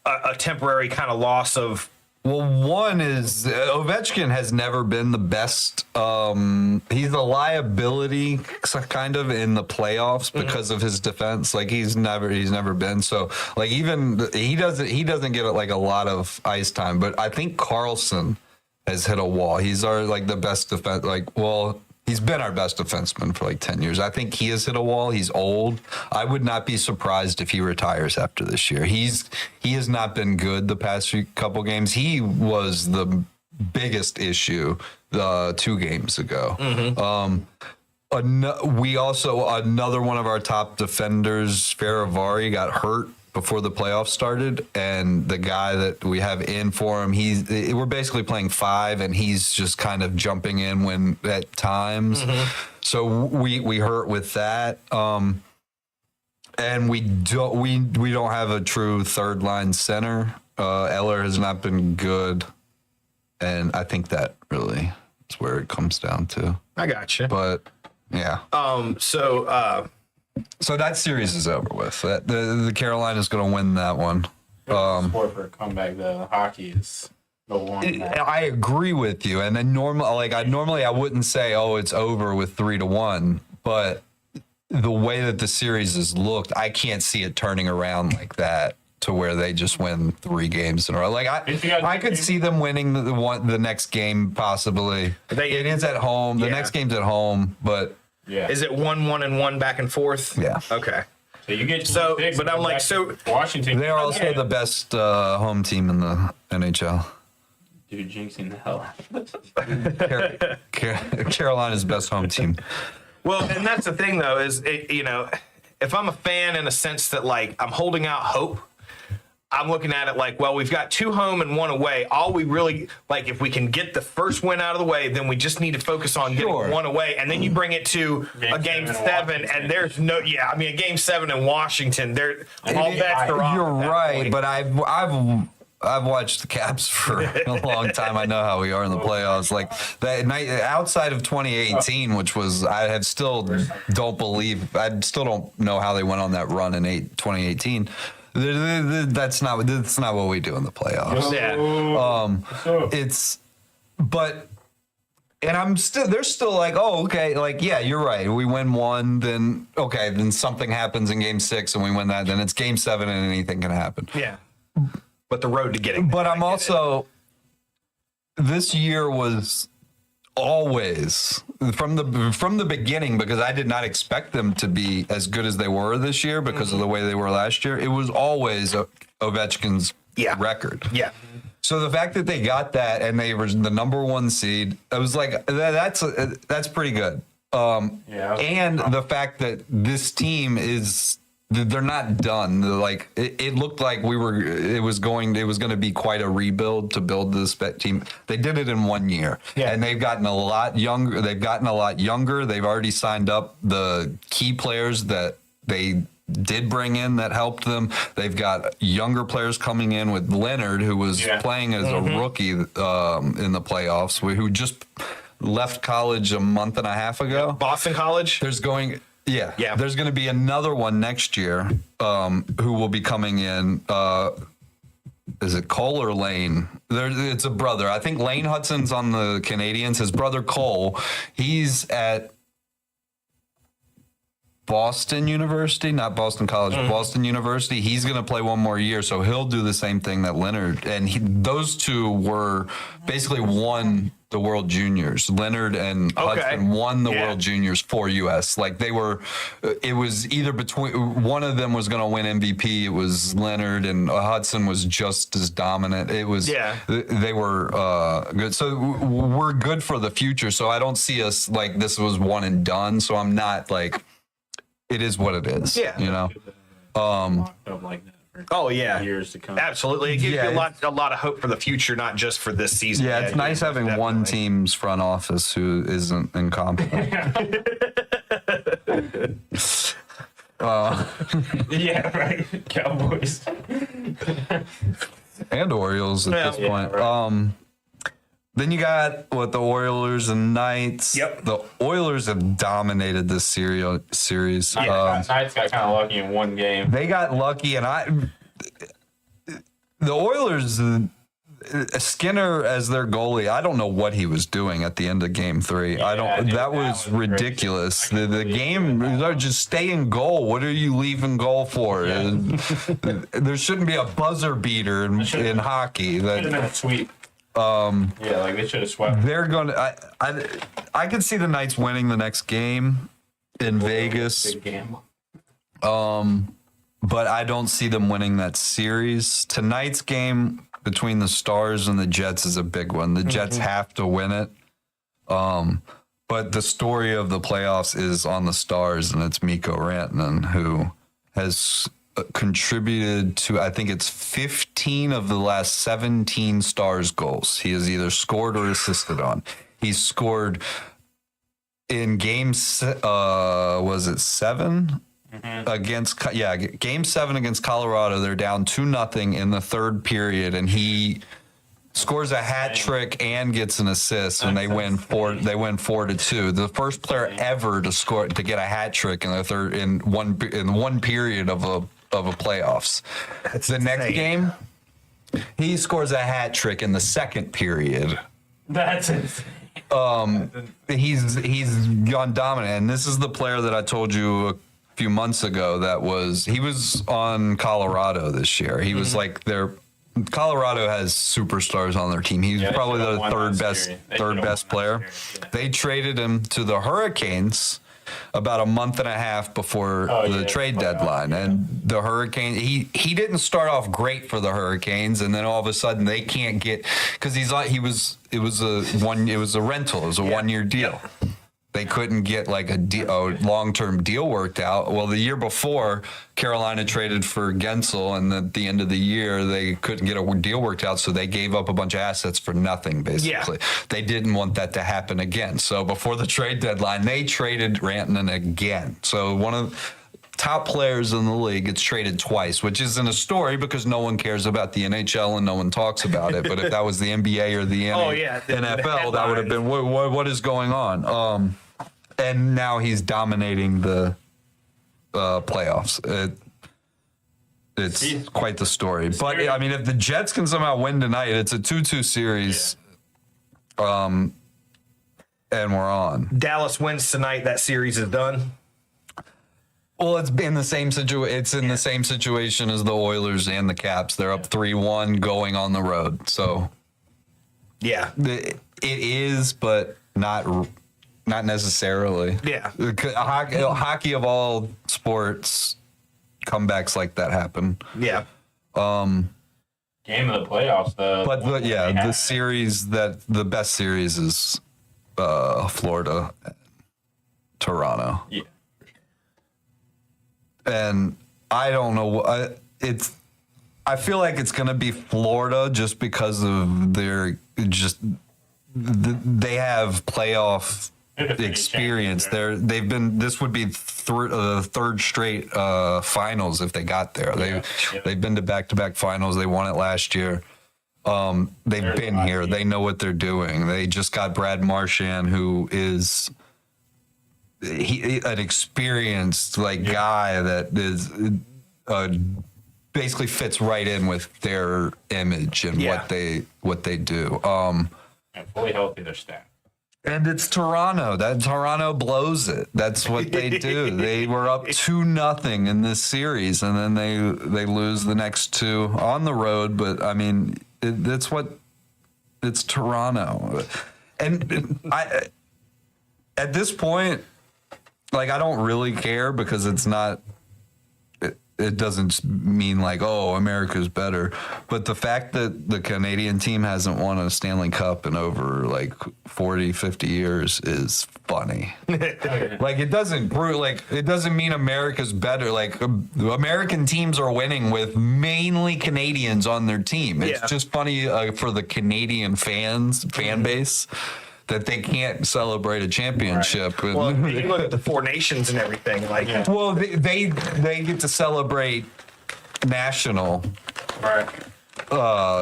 a temporary kind of loss of? Well, one is Ovechkin has never been the best. He's a liability kind of in the playoffs because of his defense. He's never been. So even he doesn't get a lot of ice time. But I think Carlson has hit a wall. He's our the best defense. He's been our best defenseman for 10 years. I think he has hit a wall. He's old. I would not be surprised if he retires after this year. He has not been good the past couple games. He was the biggest issue 2 games ago. We also, another one of our top defenders, Faravari, got hurt before the playoffs started, and the guy that we have in for him, we're basically playing 5, and he's just kind of jumping in when at times. So we hurt with that. And we don't have a true third line center. Eller has not been good, and I think that really is where it comes down to. I got you. But yeah. So that series is over with. The Carolina's going to win that one. Sport for a comeback. The hockey is the one. I agree with you, and then normally I wouldn't say, oh, it's over with 3-1, but the way that the series has looked, I can't see it turning around like that to where they just win 3 games in a row. Like I could see them winning the next game possibly. It is at home. The next game's at home, but yeah. Is it 1-1 back and forth? Yeah. Okay. So you get but I'm like, so Washington. They're also the best home team in the NHL. Dude, jinxing the hell out of it. Carolina's best home team. Well, and that's the thing, though, is, if I'm a fan in a sense that, like, I'm holding out hope, I'm looking at it like, well, we've got 2 home and 1 away. All we really, like, if we can get the first win out of the way, then we just need to focus on getting 1 away. And then you bring it to a game 7, and there's a game 7 in Washington. All bets are off. You're right, point. but I've watched the Caps for a long time. I know how we are in the playoffs. Like that night outside of 2018, which was I still don't know how they went on that run in 2018. That's not what we do in the playoffs. They're still like, oh, okay, like, yeah, you're right. We win 1, then okay, then something happens in game 6 and we win that, then it's game 7 and anything can happen. Yeah. But the road to getting But I'm also, this year was always from the beginning, because I did not expect them to be as good as they were this year because of the way they were last year. It was always Ovechkin's record. Yeah. So the fact that they got that and they were the number 1 seed, I was like, that's pretty good. And the fact that this team they're not done. Like it looked like it was going to be quite a rebuild to build this team. They did it in 1 year, and they've gotten a lot younger. They've already signed up the key players that they did bring in that helped them. They've got younger players coming in with Leonard, who was playing as a rookie in the playoffs, who just left college a month and a half ago. Boston College. There's going to be another one next year who will be coming in. Is it Cole or Lane? It's a brother. I think Lane Hudson's on the Canadiens. His brother Cole, he's at Boston University, not Boston College, Boston University. He's going to play 1 more year, so he'll do the same thing that Leonard. And those 2 were basically won the World Juniors. Leonard and Hudson won the World Juniors for U.S. Like it was either between, one of them was going to win MVP. It was Leonard, and Hudson was just as dominant. It was, they were good. So we're good for the future. So I don't see us like this was one and done. So I'm not like, it is what it is. Yeah. You know? Like that for years to come. Absolutely. It gives you a lot of hope for the future, not just for this season. Yeah, it's nice having definitely one team's front office who isn't incompetent. Yeah, right. Cowboys. And Orioles at this point. Right. Then you got the Oilers and Knights. Yep. The Oilers have dominated this series. Knights got kind of lucky in 1 game. They got lucky, and the Oilers, Skinner as their goalie, I don't know what he was doing at the end of game 3. That was ridiculous. The game, just stay in goal. What are you leaving goal for? Yeah. There shouldn't be a buzzer beater in hockey. That should have been a sweep. Like they should have swept. They're going to. I could see the Knights winning the next game in Vegas. Big gamble. But I don't see them winning that series. Tonight's game between the Stars and the Jets is a big one. The Jets have to win it. But the story of the playoffs is on the Stars, and it's Mikko Rantanen, who has contributed to, I think it's 15 of the last 17 Stars goals. He has either scored or assisted on. He's scored in games, was it 7? Mm-hmm. Game 7 against Colorado. They're down 2-0 in the third period, and he scores a hat trick and gets an assist, and they win 4-2. The first player ever to get a hat trick in one period of a playoffs. The next game, he scores a hat trick in the second period. That's insane. He's gone dominant, and this is the player that I told you a few months ago he was on Colorado this year. He was like Colorado has superstars on their team. He's probably the third best player. Yeah. They traded him to the Hurricanes about a month and a half before the trade deadline. And the Hurricanes, he didn't start off great for the Hurricanes, and then all of a sudden they can't get, because it was a rental, it was a 1-year deal. They couldn't get like a long-term deal worked out. Well, the year before, Carolina traded for Gensel, and at the end of the year, they couldn't get a deal worked out, so they gave up a bunch of assets for nothing, basically. Yeah. They didn't want that to happen again. So before the trade deadline, they traded Rantanen again. So one of the top players in the league gets traded twice, which isn't a story because no one cares about the NHL and no one talks about it. But if that was the NBA or the NFL, that would have been, what is going on? And now he's dominating the playoffs. It's quite the story. But, I mean, if the Jets can somehow win tonight, it's a 2-2 series, and we're on. Dallas wins tonight, that series is done. Well, it's in the same the same situation as the Oilers and the Caps. They're up 3-1 going on the road. So, yeah, it is, but not necessarily. Yeah. Hockey of all sports, comebacks like that happen. Yeah. Game of the playoffs, though. But the series the best series is Florida, Toronto. Yeah. And I don't know. I feel like it's going to be Florida just because of they have playoff experience. This would be third straight finals if they got there. They've been to back-to-back finals. They won it last year. They've been here. They know what they're doing. They just got Brad Marchand, who is an experienced guy that is basically fits right in with their image and what they do. And fully healthy, they're stacked. And it's Toronto. Toronto blows it. That's what they do. They were up 2-0 in this series, and then they lose the next two on the road. But I mean, it's Toronto, and at this point, I don't really care because it's not. It doesn't mean America's better. But the fact that the Canadian team hasn't won a Stanley Cup in over 40, 50 years is funny. It doesn't prove, it doesn't mean America's better. American teams are winning with mainly Canadians on their team. It's just funny for the Canadian fan base that they can't celebrate a championship. Right. Well, you look at the Four Nations and everything. Well, they get to celebrate national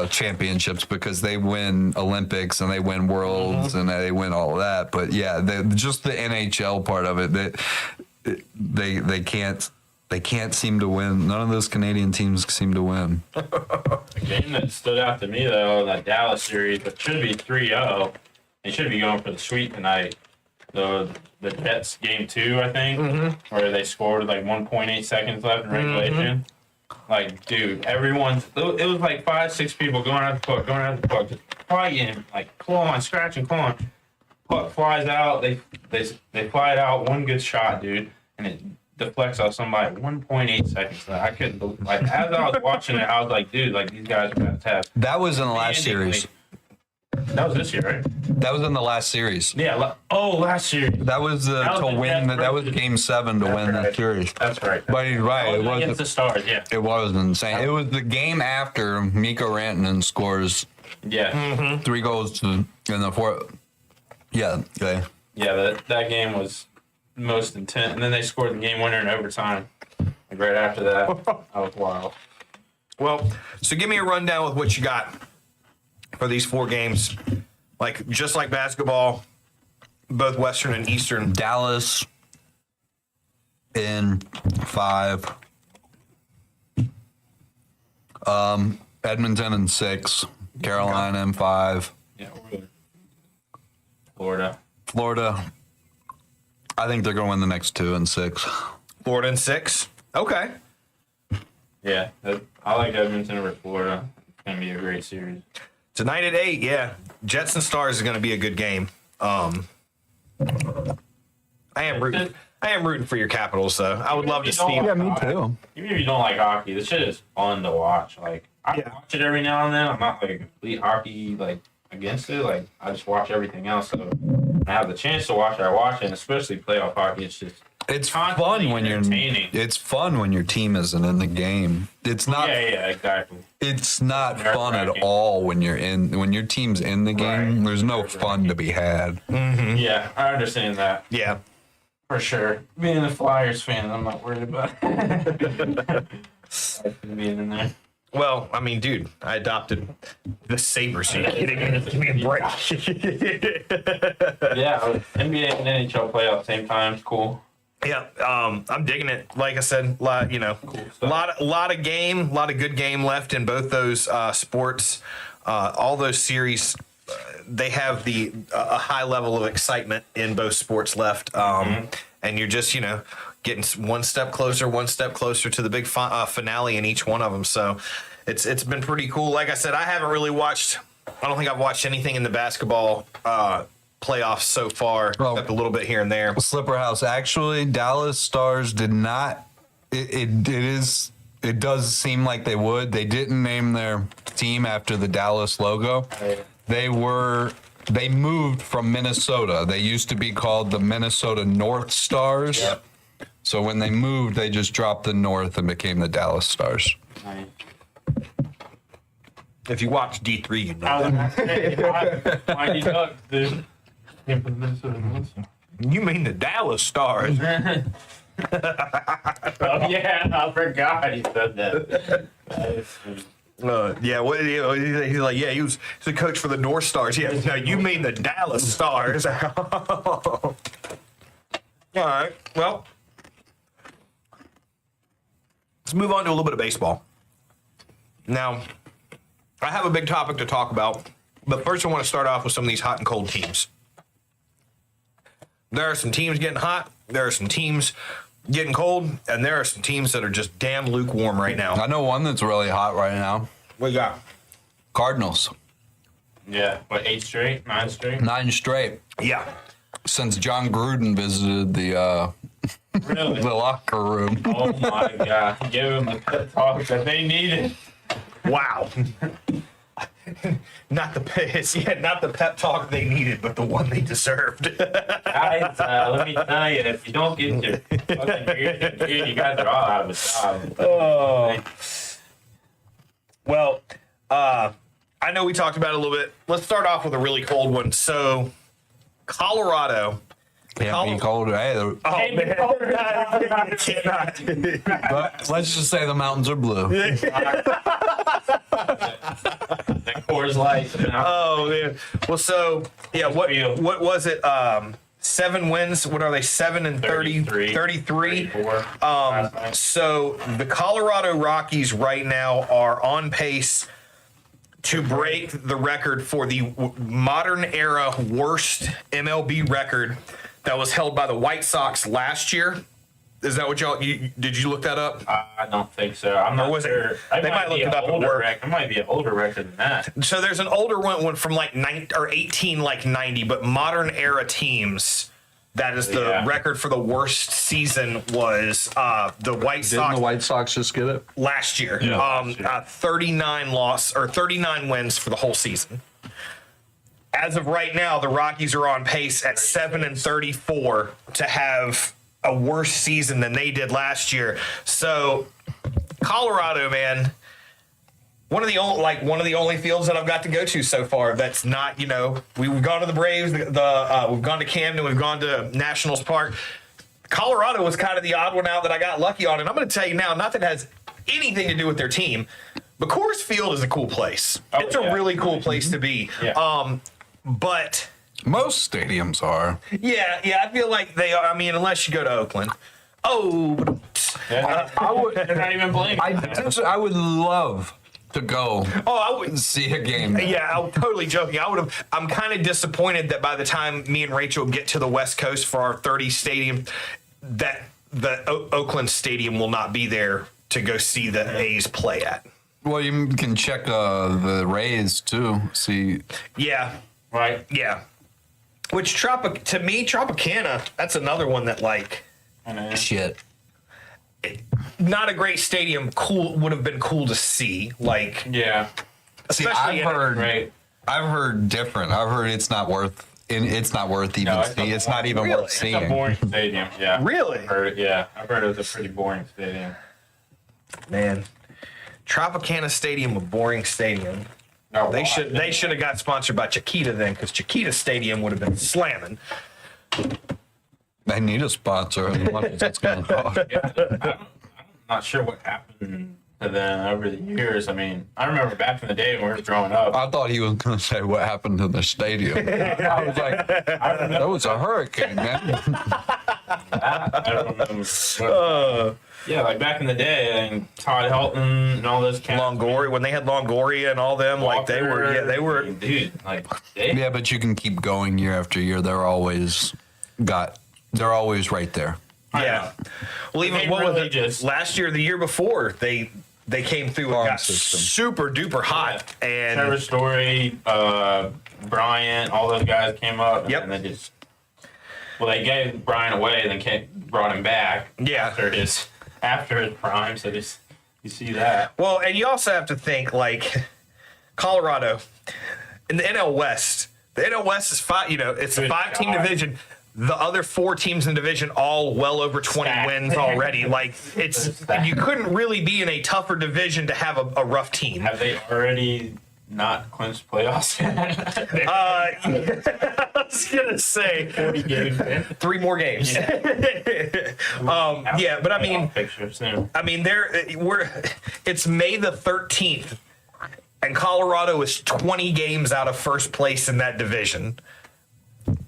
championships because they win Olympics and they win Worlds and they win all of that. But just the NHL part of it, they can't seem to win. None of those Canadian teams seem to win. A game that stood out to me though, that Dallas series, but should be 3-0. They should be going for the sweep tonight. The Jets game 2, I think, where they scored 1.8 seconds left in regulation. Dude, everyone's it was 5-6 people going out the puck, just fighting, clawing, scratching, clawing. Puck flies out. They fly it out. One good shot, dude, and it deflects off somebody. 1.8 seconds left. I couldn't believe. As I was watching it, I was like, dude, these guys are about to have. That was in the last series. That was this year, right? That was in the last series. Yeah. Last year. That was That was to the win. Jets That was versus- Game 7 to win the right. series. That's right. But he's right. It Against was. the Stars, yeah. It was insane. It was the game after Mikko Rantanen scores Yeah. 3 goals in the fourth. Yeah. Okay. Yeah, that game was most intense. And then they scored the game winner in overtime. Like right after that. That was wild. Well, so give me a rundown with what you got for these 4 games. Like, just like basketball, both Western and Eastern. Dallas in 5. Edmonton in 6. Carolina in 5. Yeah, really. Florida. Florida. I think they're going to win the next 2 and 6. Florida in 6. Okay. Yeah, I like Edmonton over Florida. It's going to be a great series. Tonight at 8, yeah. Jets and Stars is going to be a good game. I am rooting for your Capitals, though. I would love to see them. Yeah, me too. Even if you don't like hockey, this shit is fun to watch. Like, I watch it every now and then. I'm not like a complete hockey against it. Like, I just watch everything else. So when I have the chance to watch it, I watch it. And especially playoff hockey, It's constantly fun when entertaining. it's fun when your team isn't in the game. It's not. Yeah, exactly. It's not fun at Nerve-wracking. all when your team's in the game. Right. There's no fun to be had. Yeah, I understand that Yeah. for sure. Being a Flyers fan, I'm not worried about being in there. Well, I mean, dude, I adopted the Sabres. Are you kidding me? Give me a break. Yeah, NBA and NHL play at the same time. It's cool. Yeah, I'm digging it. Like I said, lot of game, lot of good game left in both those sports. All those series, they have a high level of excitement in both sports left, and you're just getting one step closer to the big finale in each one of them. So it's been pretty cool. Like I said, I haven't really watched. I don't think I've watched anything in the basketball playoffs so far, except a little bit here and there. Slipper House. Actually, Dallas Stars did not. It does seem like they would. They didn't name their team after the Dallas logo. They moved from Minnesota. They used to be called the Minnesota North Stars. Yep. So when they moved, they just dropped the North and became the Dallas Stars. Nice. If you watch D3, you know. Mikey Ducks, dude. You mean the Dallas Stars? Oh yeah, I forgot he said that. He's like, yeah, he's a coach for the North Stars. Yeah, no, you mean the Dallas Stars. All right, well, let's move on to a little bit of baseball. Now, I have a big topic to talk about, but first I want to start off with some of these hot and cold teams. There are some teams getting hot, there are some teams getting cold, and there are some teams that are just damn lukewarm right now. I know one that's really hot right now. What you got? Cardinals. Yeah, what, 8 straight? 9 straight? 9 straight. Yeah. Since John Gruden visited the Really? the locker room. Oh my god. Give him the pep talk that they needed. Wow. Not the pep talk they needed, but the one they deserved. Guys, let me tell you, if you don't get your fucking beard, you guys are all out of a job. Oh. Well, I know we talked about it a little bit. Let's start off with a really cold one. So, Colorado. Can't be colder. Hey, but let's just say the mountains are blue. Coors Light. Oh man. Well, so yeah, what was it? 7 wins. What are they? 7 and 33. 34. So the Colorado Rockies right now are on pace to break the record for the modern era worst MLB record that was held by the White Sox last year. Is that what did you look that up? I don't think so. I'm not sure. They might look it up at work. It might be an older record than that. So there's an older one from like 1890, but modern era teams. That is the record for the worst season was the White Sox. Didn't the White Sox just get it? Last year. Yeah, last year. 39 wins for the whole season. as of right now, the Rockies are on pace at 7-34 to have a worse season than they did last year. So Colorado, man, one of the only fields that I've got to go to so far that's not, we've gone to the Braves, we've gone to Camden, we've gone to Nationals Park. Colorado was kind of the odd one out that I got lucky on, and I'm going to tell you now, not that it has anything to do with their team, but Coors Field is a cool place. It's a really cool place to be. Yeah. But Most stadiums are. yeah, I feel like they are. I mean, unless you go to Oakland. Oh, I would not even blame. I would love to go I would. see a game. Yeah, I'm totally joking. I'm kind of disappointed that by the time me and Rachel get to the West Coast for our 30 stadium, that the Oakland Stadium will not be there to go see the A's play at. Well, you can check the Rays too. See. Yeah, Right. yeah. Which to me, Tropicana, that's another one that Shit. not a great stadium. Cool would have been cool to see. Yeah. See, Especially I've heard different. I've heard it's not worth even it's seeing. It's not even Really? worth It's a seeing. boring stadium. Yeah. Really? I've heard it was a pretty boring stadium. Man, Tropicana Stadium, a boring stadium. No, They why? should have got sponsored by Chiquita then, because Chiquita Stadium would have been slamming. They need a sponsor. And how much it's going to cost. I'm not sure what happened to them over the years. I mean, I remember back in the day when we were growing up. I thought he was going to say what happened to the stadium. I was like, that was a hurricane, man. I don't remember. Yeah, like back in the day, and Todd Helton and all those cats. Longoria, when they had Longoria and all them, they were. Dude, Yeah, but you can keep going year after year. They're always right there. Yeah. Well, even They what was really it? just- Last year, the year before, they came through and Farm got system. super duper hot. And Trevor Story, Bryant, all those guys came up. Yep. And they gave Bryant away, and then brought him back. Yeah. After his prime. So you see that. well, and you also have to think Colorado in the NL West. The NL West is it's a Good 5-team God. division. The other 4 teams in the division all well over 20 Stacked. wins already. Stacked. You couldn't really be in a tougher division to have a rough team. Have they already not clinched playoffs? I was gonna say 40 games in. 3 more games. Yeah, but I mean, Picture soon. it's May the 13th, and Colorado is 20 games out of first place in that division.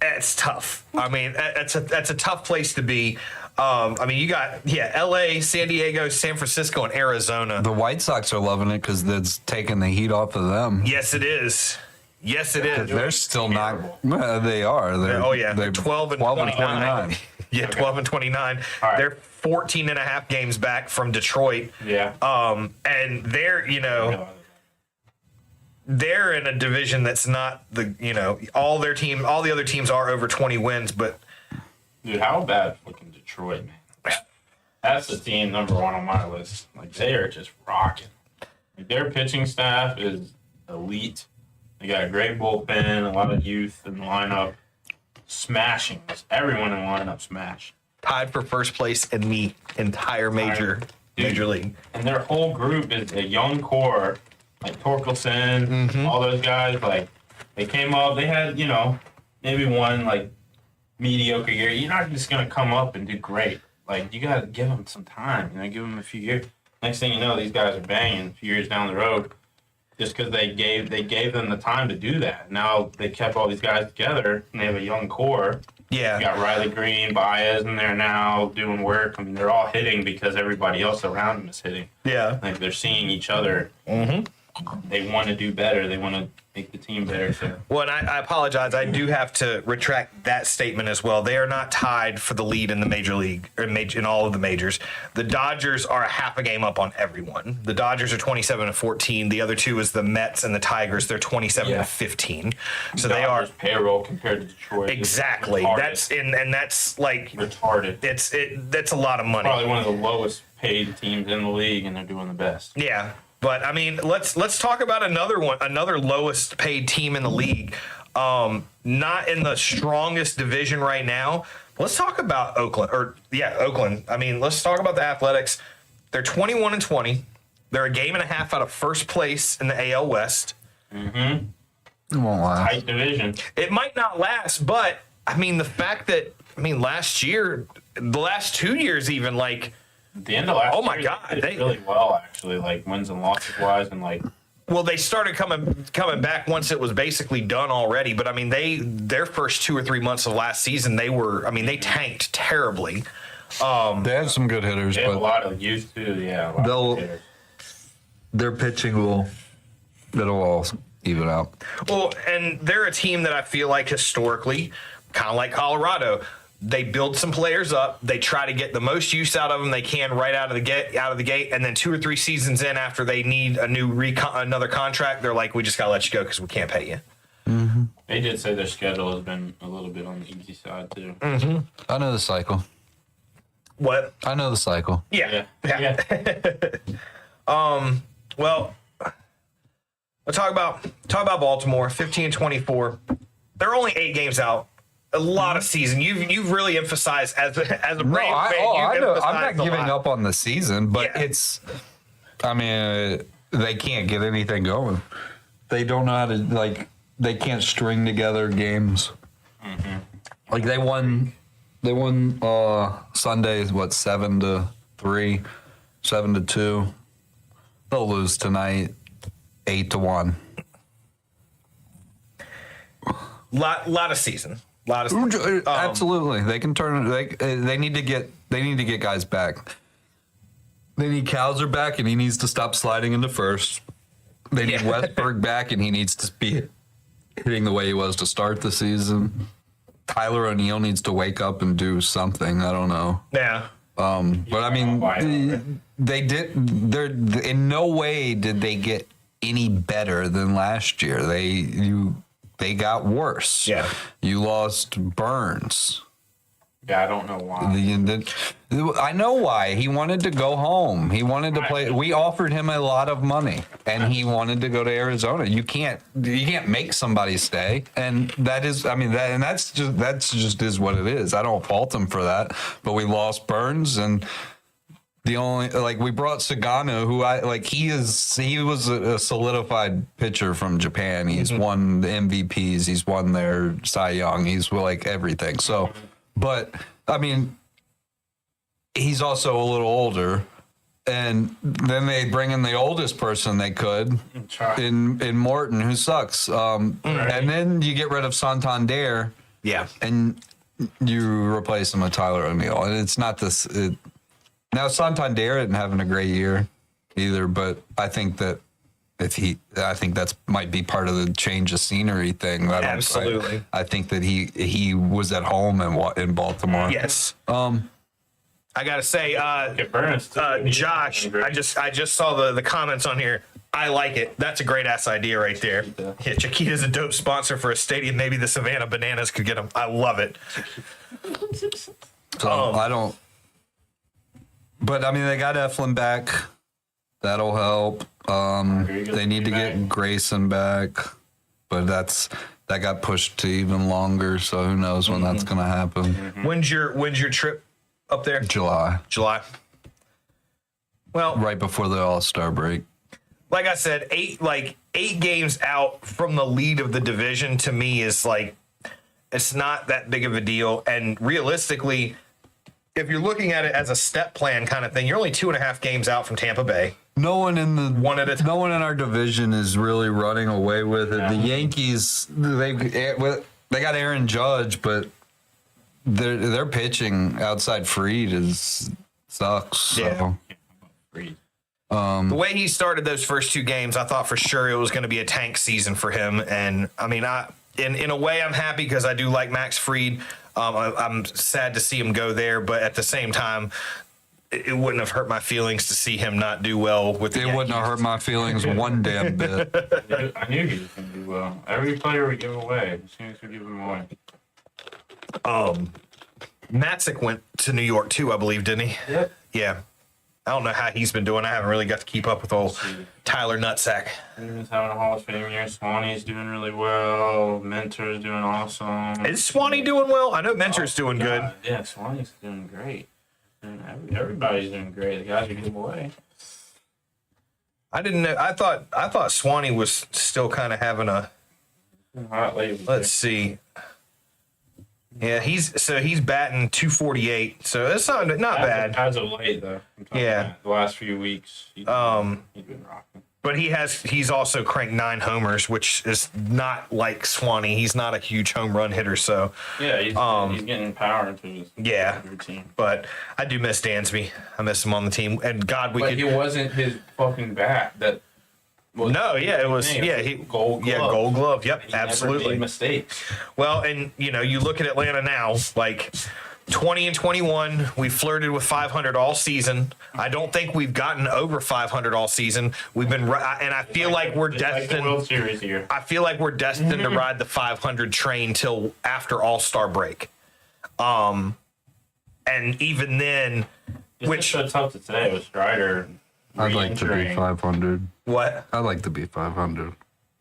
It's tough. I mean, that's a tough place to be. You got L.A., San Diego, San Francisco, and Arizona. The White Sox are loving it because it's taking the heat off of them. Yes, it is. Yes, it is. They're still not. Well, they are. They're 12 and 29. Yeah, 12 and 29. right. They're 14 and a half games back from Detroit. Yeah. And they're in a division that's not all the other teams are over 20 wins, but Dude, how bad fucking Detroit, man. That's the team number 1 on my list. They are just rocking. Their pitching staff is elite. They got a great bullpen, a lot of youth in the lineup. Smashing. Everyone in the lineup smash. tied for first place in the entire major league. And their whole group is a young core, like Torkelson, all those guys. They came up. They had, maybe one mediocre year. You're not just gonna come up and do great. You gotta give them some time. Give them a few years. Next thing you know, these guys are banging a few years down the road, just because they gave them the time to do that. Now they kept all these guys together, and they have a young core. Yeah. You got Riley Green, Baez in there now doing work. I mean, they're all hitting because everybody else around them is hitting. Yeah. They're seeing each other. They want to do better. They want to make the team better. So. Well, and I apologize. I do have to retract that statement as well. They are not tied for the lead in the major league or in all of the majors. The Dodgers are a half a game up on everyone. The Dodgers are 27-14. The other two is the Mets and the Tigers. They're 27-15. So they are Dodgers payroll compared to Detroit. exactly. That's retarded. That's a lot of money. Probably one of the lowest paid teams in the league, and they're doing the best. Yeah. But I mean, let's talk about another lowest paid team in the league. Not in the strongest division right now. Let's talk about Oakland. Oakland. I mean, let's talk about the Athletics. They're 21-20. They're a game and a half out of first place in the AL West. Mm-hmm. It won't last. Tight division. It might not last, but I mean, the fact that last year, the last 2 years, even like At the end of last Oh my year, God, they they- did really well actually, like wins and losses wise, and like well, they started coming back once it was basically done already. But I mean, their first 2 or 3 months of last season, they tanked terribly. They have some good hitters, they have a but lot of youth too. Yeah, a lot They'll- of hitters. their pitching it'll all even out. Well, and they're a team that I feel like historically, kind of like Colorado, they build some players up. They try to get the most use out of them they can right out of the gate, and then 2 or 3 seasons in, after they need a new another contract, they're like, we just gotta let you go because we can't pay you. Mm-hmm. They did say their schedule has been a little bit on the easy side too. I know the cycle. What? I know the cycle. Yeah. Yeah. Well, we'll talk about Baltimore, 15-24. They're only 8 games out. A lot of season. You've really emphasized as a Braves fan. I know. I'm not emphasized a giving lot. up on the season, but Yeah. it's. I mean, they can't get anything going. They don't know how to like. They can't string together games. Like they won Sunday. What 7-3, 7-2. They'll lose tonight, 8-1. Lot of season. Absolutely, they can turn. They need to get guys back. They need Kowser back, and he needs to stop sliding into first. They need Westberg back, and he needs to be hitting the way he was to start the season. Tyler O'Neill needs to wake up and do something. I don't know. Yeah. But I mean, they did. They're in no way did they get any better than last year. They got worse. Yeah. You lost Burns. Yeah, I don't know why. I know why. He wanted to go home. He wanted to play. We offered him a lot of money, and he wanted to go to Arizona. You can't make somebody stay, and that's just is what it is. I don't fault him for that. But we lost Burns, and the only we brought Sagano, who he was a solidified pitcher from Japan. He's won the MVPs. He's won their Cy Young. He's like everything. So. But I mean, he's also a little older, and then they bring in the oldest person they could in Morton, who sucks. And then you get rid of Santander, and you replace him with Tyler O'Neill, and it's not this. Now Santander isn't having a great year either, but I think that. I think that's might be part of the change of scenery thing. Absolutely. I think that he was at home in Baltimore. Yes. I gotta say, Burns, Josh, I just saw the comments on here. I like it. That's a great ass idea right there. Yeah, Chiquita's a dope sponsor for a stadium. Maybe the Savannah Bananas could get them. I love it. So I don't. But I mean, they got Eflin back. That'll help. They need to get Grayson back, but that got pushed to even longer. So who knows when that's gonna happen? When's your trip up there? July, Well, right before the All-Star break. like I said, 8 games out from the lead of the division to me is it's not that big of a deal. And realistically, if you're looking at it as a step plan kind of thing, you're only 2.5 games out from Tampa Bay. No one in One at a time. No one in our division is really running away with it. Yeah. The Yankees, they got Aaron Judge, but their pitching outside Fried sucks. So. Yeah. The way he started those first 2 games, I thought for sure it was going to be a tank season for him. And I mean, in a way, I'm happy because I do like Max Fried. I'm sad to see him go there, but at the same time, it wouldn't have hurt my feelings to see him not do well with the It wouldn't have hurt my feelings one damn bit. I knew he was going to do well. Every player we give away, as soon as we give him away. Matzik went to New York too, I believe, didn't he? Yep. Yeah. I don't know how he's been doing. I haven't really got to keep up with old Tyler Nutsack. He's having a Hall of Fame year. Swanee's doing really well. Mentor's doing awesome. Is Swanee doing well? I know Mentor's doing good. Yeah, Swanee's doing great. Everybody's doing great. The guys are getting away. I didn't know. I thought Swanee was still kind of having a. Hot lately. Let's see. Yeah, he's batting 248, so it's not bad. As of late, though. Yeah. The last few weeks, he's been rocking. But he's also cranked 9 homers, which is not like Swanee. He's not a huge home run hitter, so Yeah, he's getting power into his routine. But I do miss Dansby. I miss him on the team, and God, He wasn't his fucking bat that. It was Gold Glove. Gold Glove. Yep, He absolutely. never made mistakes. Well, and you look at Atlanta now, like 20 and 21, we flirted with 500 all season. I don't think we've gotten over 500 all season. We've been, and I feel like we're destined. Like the World Series here. I feel like we're destined to ride the 500 train till after All-Star break. And even then, It's so tough to say with Strider. I'd like to be re-entering. 500. what? I'd like to be 500.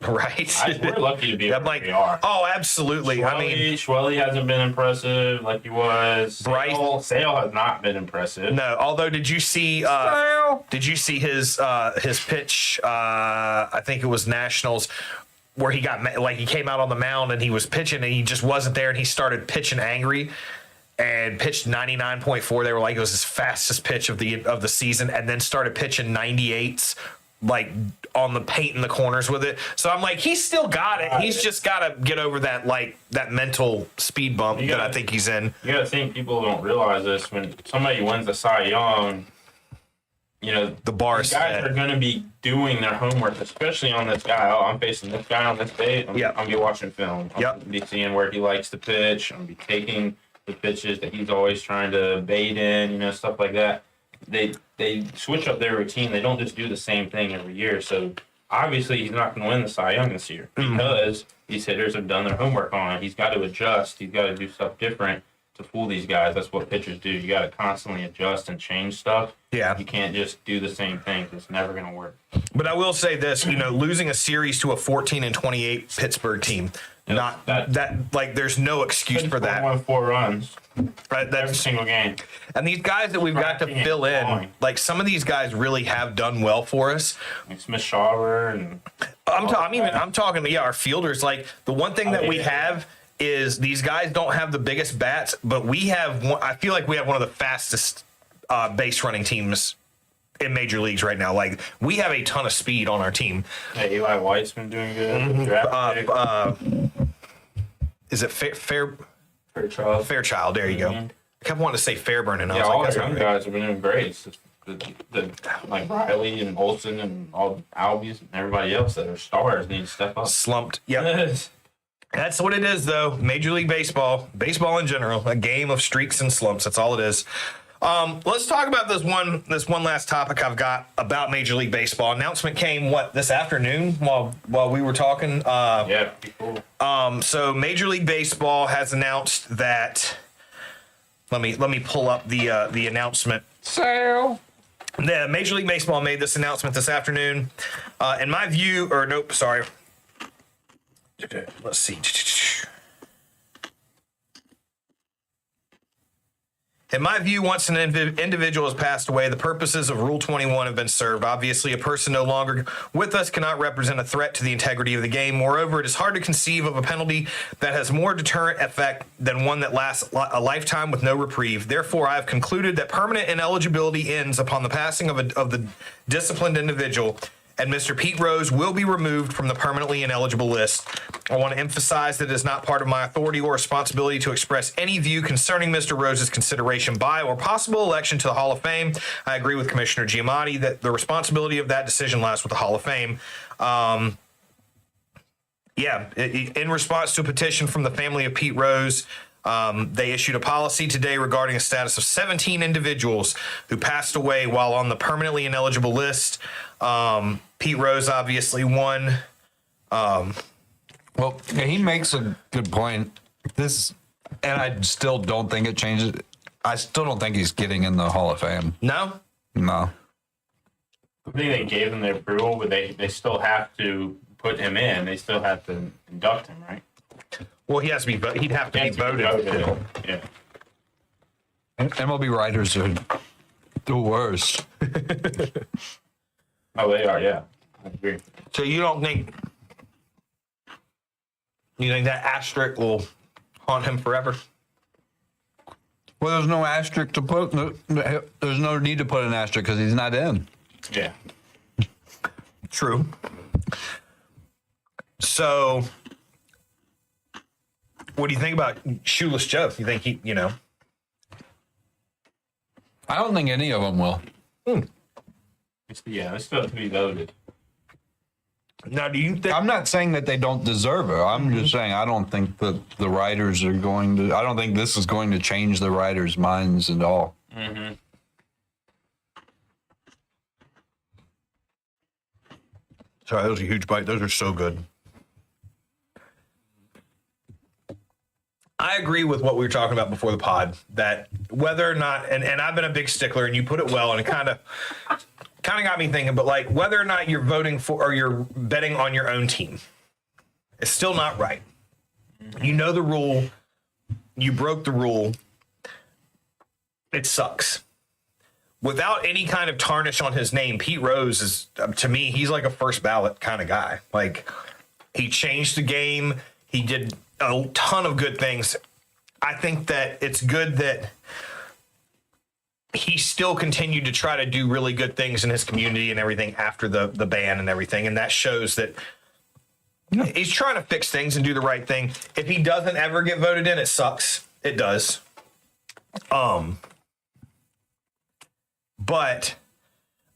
Right? We're lucky to be I'm where like, we are. oh, absolutely. I mean, Schwelly hasn't been impressive like he was. Bryce- Sale has not been impressive. no. Although, did you see his pitch? I think it was Nationals, where he he came out on the mound and he was pitching and he just wasn't there and he started pitching angry and pitched 99.4. They were like, it was his fastest pitch of the season, and then started pitching 98s like on the paint in the corners with it. So I'm like, he's still got it. He's just got to get over that mental speed bump that I think he's in. You got to think people don't realize this. When somebody wins the Cy Young, The bar is guys set. are going to be doing their homework, especially on this guy. Oh, I'm facing this guy on this day. I'm going to be watching film. I'm going to be seeing where he likes to pitch. I'm going to be taking the pitches that he's always trying to bait in, stuff like that. They switch up their routine. They don't just do the same thing every year. So obviously he's not going to win the Cy Young this year because these hitters have done their homework on it. He's got to adjust. He's got to do stuff different to fool these guys. That's what pitchers do. You got to constantly adjust and change stuff. Yeah. You can't just do the same thing. It's never going to work. But I will say this, losing a series to a 14 and 28 Pittsburgh team, there's no excuse for that. Won 4 runs Right? every single game. And these guys that we've got to Tracking fill and in, falling. like some of these guys really have done well for us. Like Smith Shawver and I'm talking our fielders. Like the one thing that we have is these guys don't have the biggest bats, but we have I feel like we have one of the fastest base running teams in major leagues right now. Like we have a ton of speed on our team. Eli White's been doing good. Draft pick. Is it Fairchild. Fairchild? There you go. I kept wanting to say Fairburn, and I was Yeah, all like, our that's not young right. guys have been doing great. It's just like Riley and Olsen and all Albies and everybody else that are stars need to step up. Slumped. Yep. That's what it is, though. Major League Baseball, baseball in general, a game of streaks and slumps. That's all it is. Let's talk about this one last topic I've got about Major League Baseball. Announcement came this afternoon while we were talking. Yeah, pretty cool. So Major League Baseball has announced that. Let me pull up the announcement. So The Major League Baseball made this announcement this afternoon. In my view, sorry. Let's see. In my view, once an individual has passed away, the purposes of Rule 21 have been served. Obviously, a person no longer with us cannot represent a threat to the integrity of the game. Moreover, it is hard to conceive of a penalty that has more deterrent effect than one that lasts a lifetime with no reprieve. Therefore, I have concluded that permanent ineligibility ends upon the passing of the disciplined individual, and Mr. Pete Rose will be removed from the permanently ineligible list. I want to emphasize that it is not part of my authority or responsibility to express any view concerning Mr. Rose's consideration by or possible election to the Hall of Fame. I agree with Commissioner Giamatti that the responsibility of that decision lies with the Hall of Fame. In response to a petition from the family of Pete Rose, they issued a policy today regarding a status of 17 individuals who passed away while on the permanently ineligible list. Pete Rose obviously won. Well, he makes a good point. And I still don't think it changes. I still don't think he's getting in the Hall of Fame. No? No. I think they gave him the approval, but they still have to put him in. They still have to induct him, right? Well, he'd have to be voted. Yeah. MLB writers are the worst. Oh, they are, yeah. I agree. So you think that asterisk will haunt him forever? Well, there's no asterisk to put. There's no need to put an asterisk because he's not in. Yeah. True. So, what do you think about Shoeless Joe? You think he, I don't think any of them will. Yeah, they still have to be voted. Now, do you think? I'm not saying that they don't deserve it. I'm just saying I don't think that the writers are going to. I don't think this is going to change the writers' minds at all. Mm-hmm. Sorry, those are huge bites. Those are so good. I agree with what we were talking about before the pod, that whether or not, and I've been a big stickler, and you put it well, and it kind of got me thinking, but like whether or not you're voting for or you're betting on your own team, it's still not right. You know the rule. You broke the rule. It sucks. Without any kind of tarnish on his name, Pete Rose is, to me, he's like a first ballot kind of guy. Like, he changed the game. He did a ton of good things. I think that it's good that he still continued to try to do really good things in his community and everything after the ban and everything. And that shows that he's trying to fix things and do the right thing. If he doesn't ever get voted in, it sucks. It does. But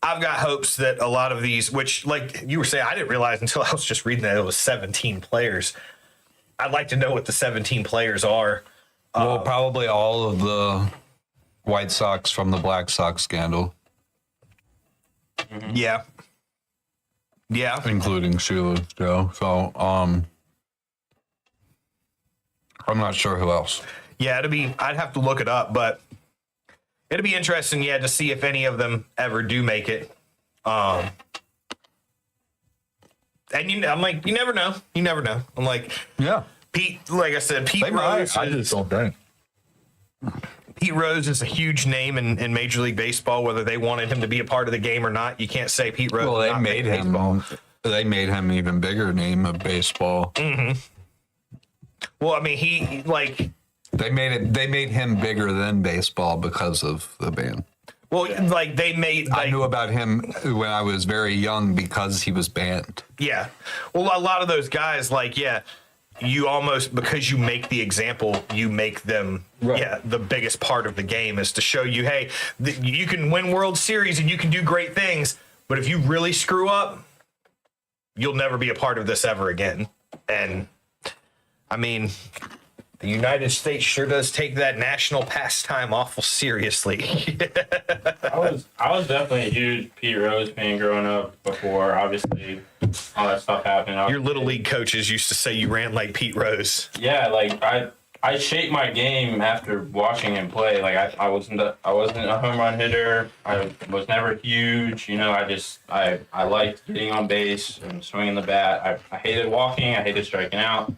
I've got hopes that a lot of these, which, like you were saying, I didn't realize until I was just reading that it was 17 players. I'd like to know what the 17 players are. Well, probably all of the White Sox from the Black Sox scandal. Yeah. Yeah. Including Shoeless Joe. So, I'm not sure who else. Yeah, I'd have to look it up, but it'd be interesting, to see if any of them ever do make it. And I'm like, you never know. You never know. I'm like, Yeah. Pete, like I said, Pete They might. Rose. I just don't think. Pete Rose is a huge name in Major League Baseball. Whether they wanted him to be a part of the game or not, you can't say Pete Rose. Well, they not made make him. baseball. They made him even bigger name of baseball. Mm-hmm. Well, I mean, he like. They made him bigger than baseball because of the ban. Well, like they made. Like, I knew about him when I was very young because he was banned. Yeah. Well, a lot of those guys, like, you almost, because you make the example, you make them, the biggest part of the game is to show you, hey, you can win World Series and you can do great things, but if you really screw up, you'll never be a part of this ever again. And, I mean, the United States sure does take that national pastime awful seriously. I was definitely a huge Pete Rose fan growing up before, obviously, all that stuff happened. Your little league coaches used to say you ran like Pete Rose. Yeah, like I shaped my game after watching him play. Like I wasn't a home run hitter. I was never huge. I liked getting on base and swinging the bat. I hated walking. I hated striking out.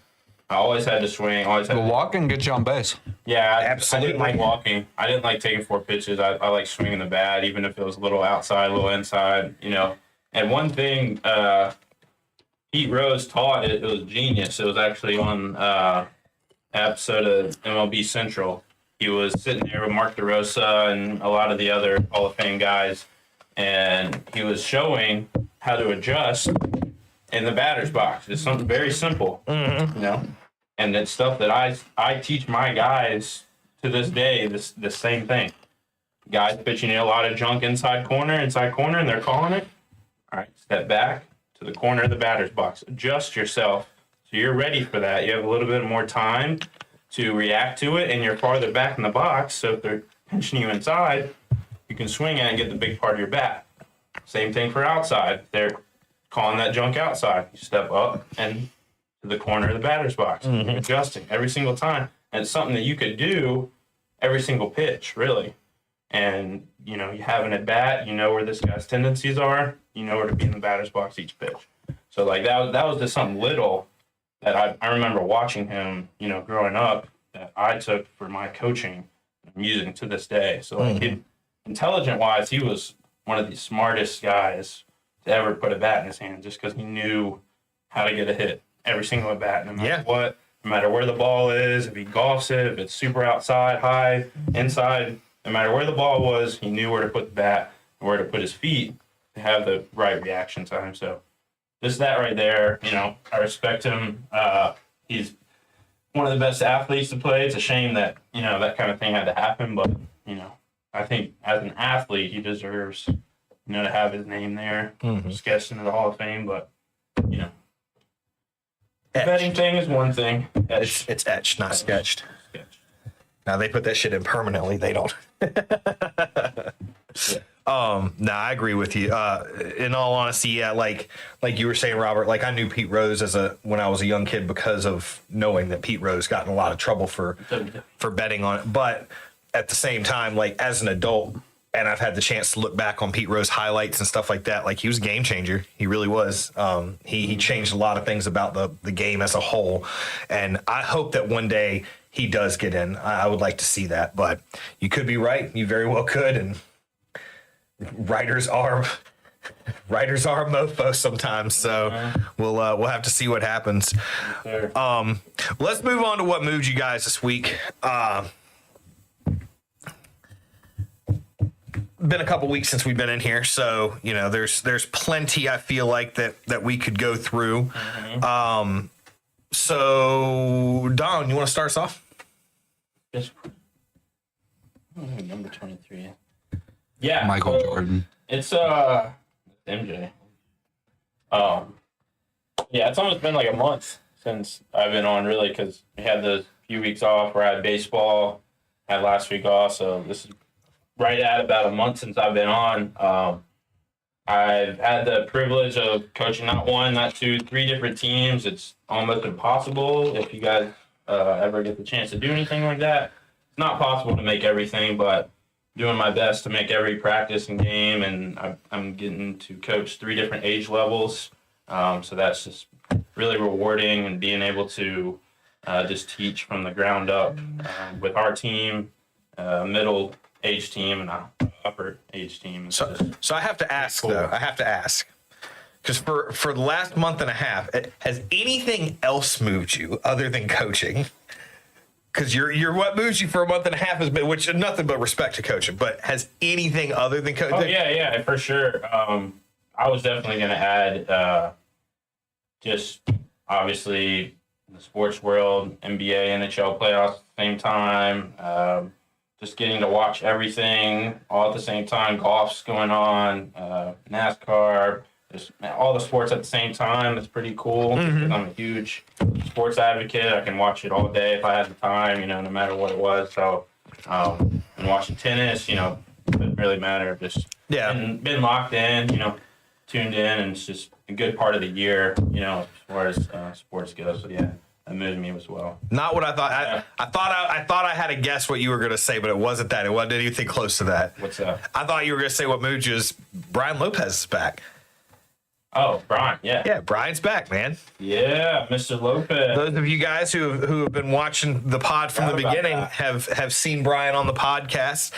I always had to swing. Walking gets you on base. Yeah, Absolutely. I didn't like walking. I didn't like taking 4 pitches. I like swinging the bat, even if it was a little outside, a little inside, And one thing Pete Rose taught, it was genius. It was actually on an episode of MLB Central. He was sitting there with Mark DeRosa and a lot of the other Hall of Fame guys, and he was showing how to adjust in the batter's box. It's something very simple, and it's stuff that I teach my guys to this day, the same thing. Guys pitching a lot of junk inside corner, and they're calling it. All right, step back to the corner of the batter's box. Adjust yourself so you're ready for that. You have a little bit more time to react to it, and you're farther back in the box, so if they're pinching you inside, you can swing at and get the big part of your bat. Same thing for outside. They're calling that junk outside. You step up and to the corner of the batter's box. You're adjusting every single time. And it's something that you could do every single pitch, really. and you have an at bat, you know where this guy's tendencies are, you know where to be in the batter's box each pitch. So like that was just something little that I remember watching him, growing up, that I took for my coaching. I'm using to this day. So like intelligent wise, he was one of the smartest guys to ever put a bat in his hand, just because he knew how to get a hit every single at bat, no matter what, no matter where the ball is, if he golfs it, if it's super outside, high, inside, no matter where the ball was, he knew where to put the bat and where to put his feet to have the right reaction time. So just that right there, I respect him. He's one of the best athletes to play. It's a shame that, that kind of thing had to happen, but, I think as an athlete, he deserves, to have his name there, sketched into the Hall of Fame, but, the betting thing is one thing. It's etched, not sketched. Now they put that shit in permanently. They don't. No, I agree with you. In all honesty, yeah, like you were saying, Robert, like I knew Pete Rose when I was a young kid because of knowing that Pete Rose got in a lot of trouble for betting on it. But at the same time, like as an adult, and I've had the chance to look back on Pete Rose highlights and stuff like that, like he was a game changer. He really was. He changed a lot of things about the game as a whole. And I hope that one day he does get in. I would like to see that. But you could be right. You very well could. And writers are mofo sometimes, so we'll have to see what happens. Let's move on to what moved you guys this week. Been a couple weeks since we've been in here, so there's plenty I feel like that we could go through. So Don, you want to start us off? Yes. Number 23. Yeah, Michael Jordan. It's MJ. Yeah, it's almost been like a month since I've been on, really, because we had the few weeks off where I had baseball, had last week off, so this is right at about a month since I've been on. I've had the privilege of coaching not one, not two, 3 different teams. It's almost impossible if you guys ever get the chance to do anything like that. It's not possible to make everything, but doing my best to make every practice and game, and I'm getting to coach 3 different age levels. So that's just really rewarding, and being able to just teach from the ground up with our team, middle age team, and upper age team. So I have to ask, cool. Though. I have to ask, because for the last month and a half, has anything else moved you other than coaching? Because you're what moves you for a month and a half has been, which nothing but respect to coaching. But has anything other than coaching? Oh yeah, for sure. I was definitely going to add just obviously the sports world, NBA, NHL playoffs at the same time. Just getting to watch everything all at the same time. Golf's going on, NASCAR, just all the sports at the same time. It's pretty cool. I'm a huge sports advocate. I can watch it all day if I had the time, no matter what it was. So, and watching tennis, doesn't really matter. Just been locked in, tuned in, and it's just a good part of the year, as far as sports goes. So yeah. That moved me as well. Not what I thought. Yeah. I thought I had to guess what you were going to say, but it wasn't that. It wasn't anything close to that. What's that? I thought you were going to say what moved you is Brian Lopez is back. Oh, Brian, yeah. Yeah, Brian's back, man. Yeah, Mr. Lopez. Those of you guys who have been watching the pod from the beginning have seen Brian on the podcast.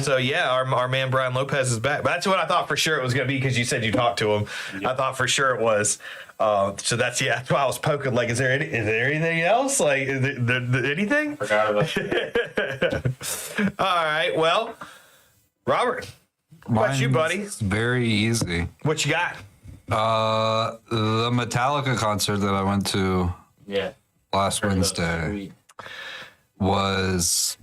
So yeah, our man Brian Lopez is back. But that's what I thought for sure it was going to be, because you said you talked to him. Yep. I thought for sure it was. So that's why I was poking. Like, is there anything else? Like, anything? Forgot about it. All right. Well, Robert, what about you, buddy? It's very easy. What you got? The Metallica concert that I went to last Wednesday was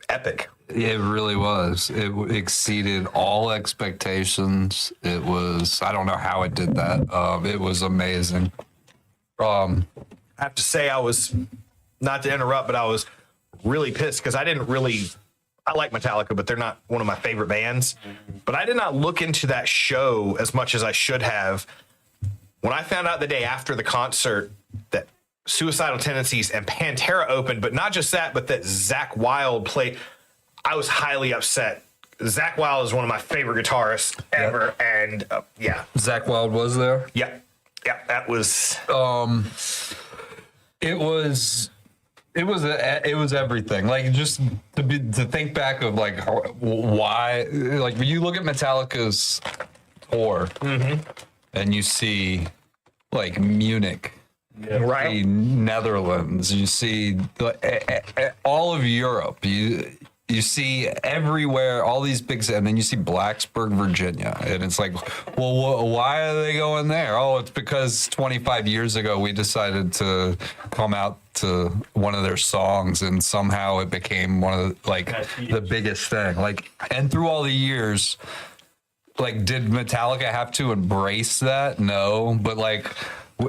epic. It really was. It exceeded all expectations. It was, I don't know how it did that. It was amazing. I have to say, I was, not to interrupt, but I was really pissed because I like Metallica, but they're not one of my favorite bands. But I did not look into that show as much as I should have. When I found out the day after the concert that Suicidal Tendencies and Pantera opened, but not just that, but that Zakk Wylde played, I was highly upset Zach Wild is one of my favorite guitarists ever, and Zach Wild was there. yeah, that was. It was everything. Like, just to think back of like why, like when you look at Metallica's tour and you see like Munich, Right. you see Netherlands, you see all of Europe, you see everywhere, all these big, and then you see Blacksburg, Virginia, and it's like, well, why are they going there? Oh, it's because 25 years ago we decided to come out to one of their songs, and somehow it became one of the biggest thing. Like, and through all the years, like, did Metallica have to embrace that? No, but like,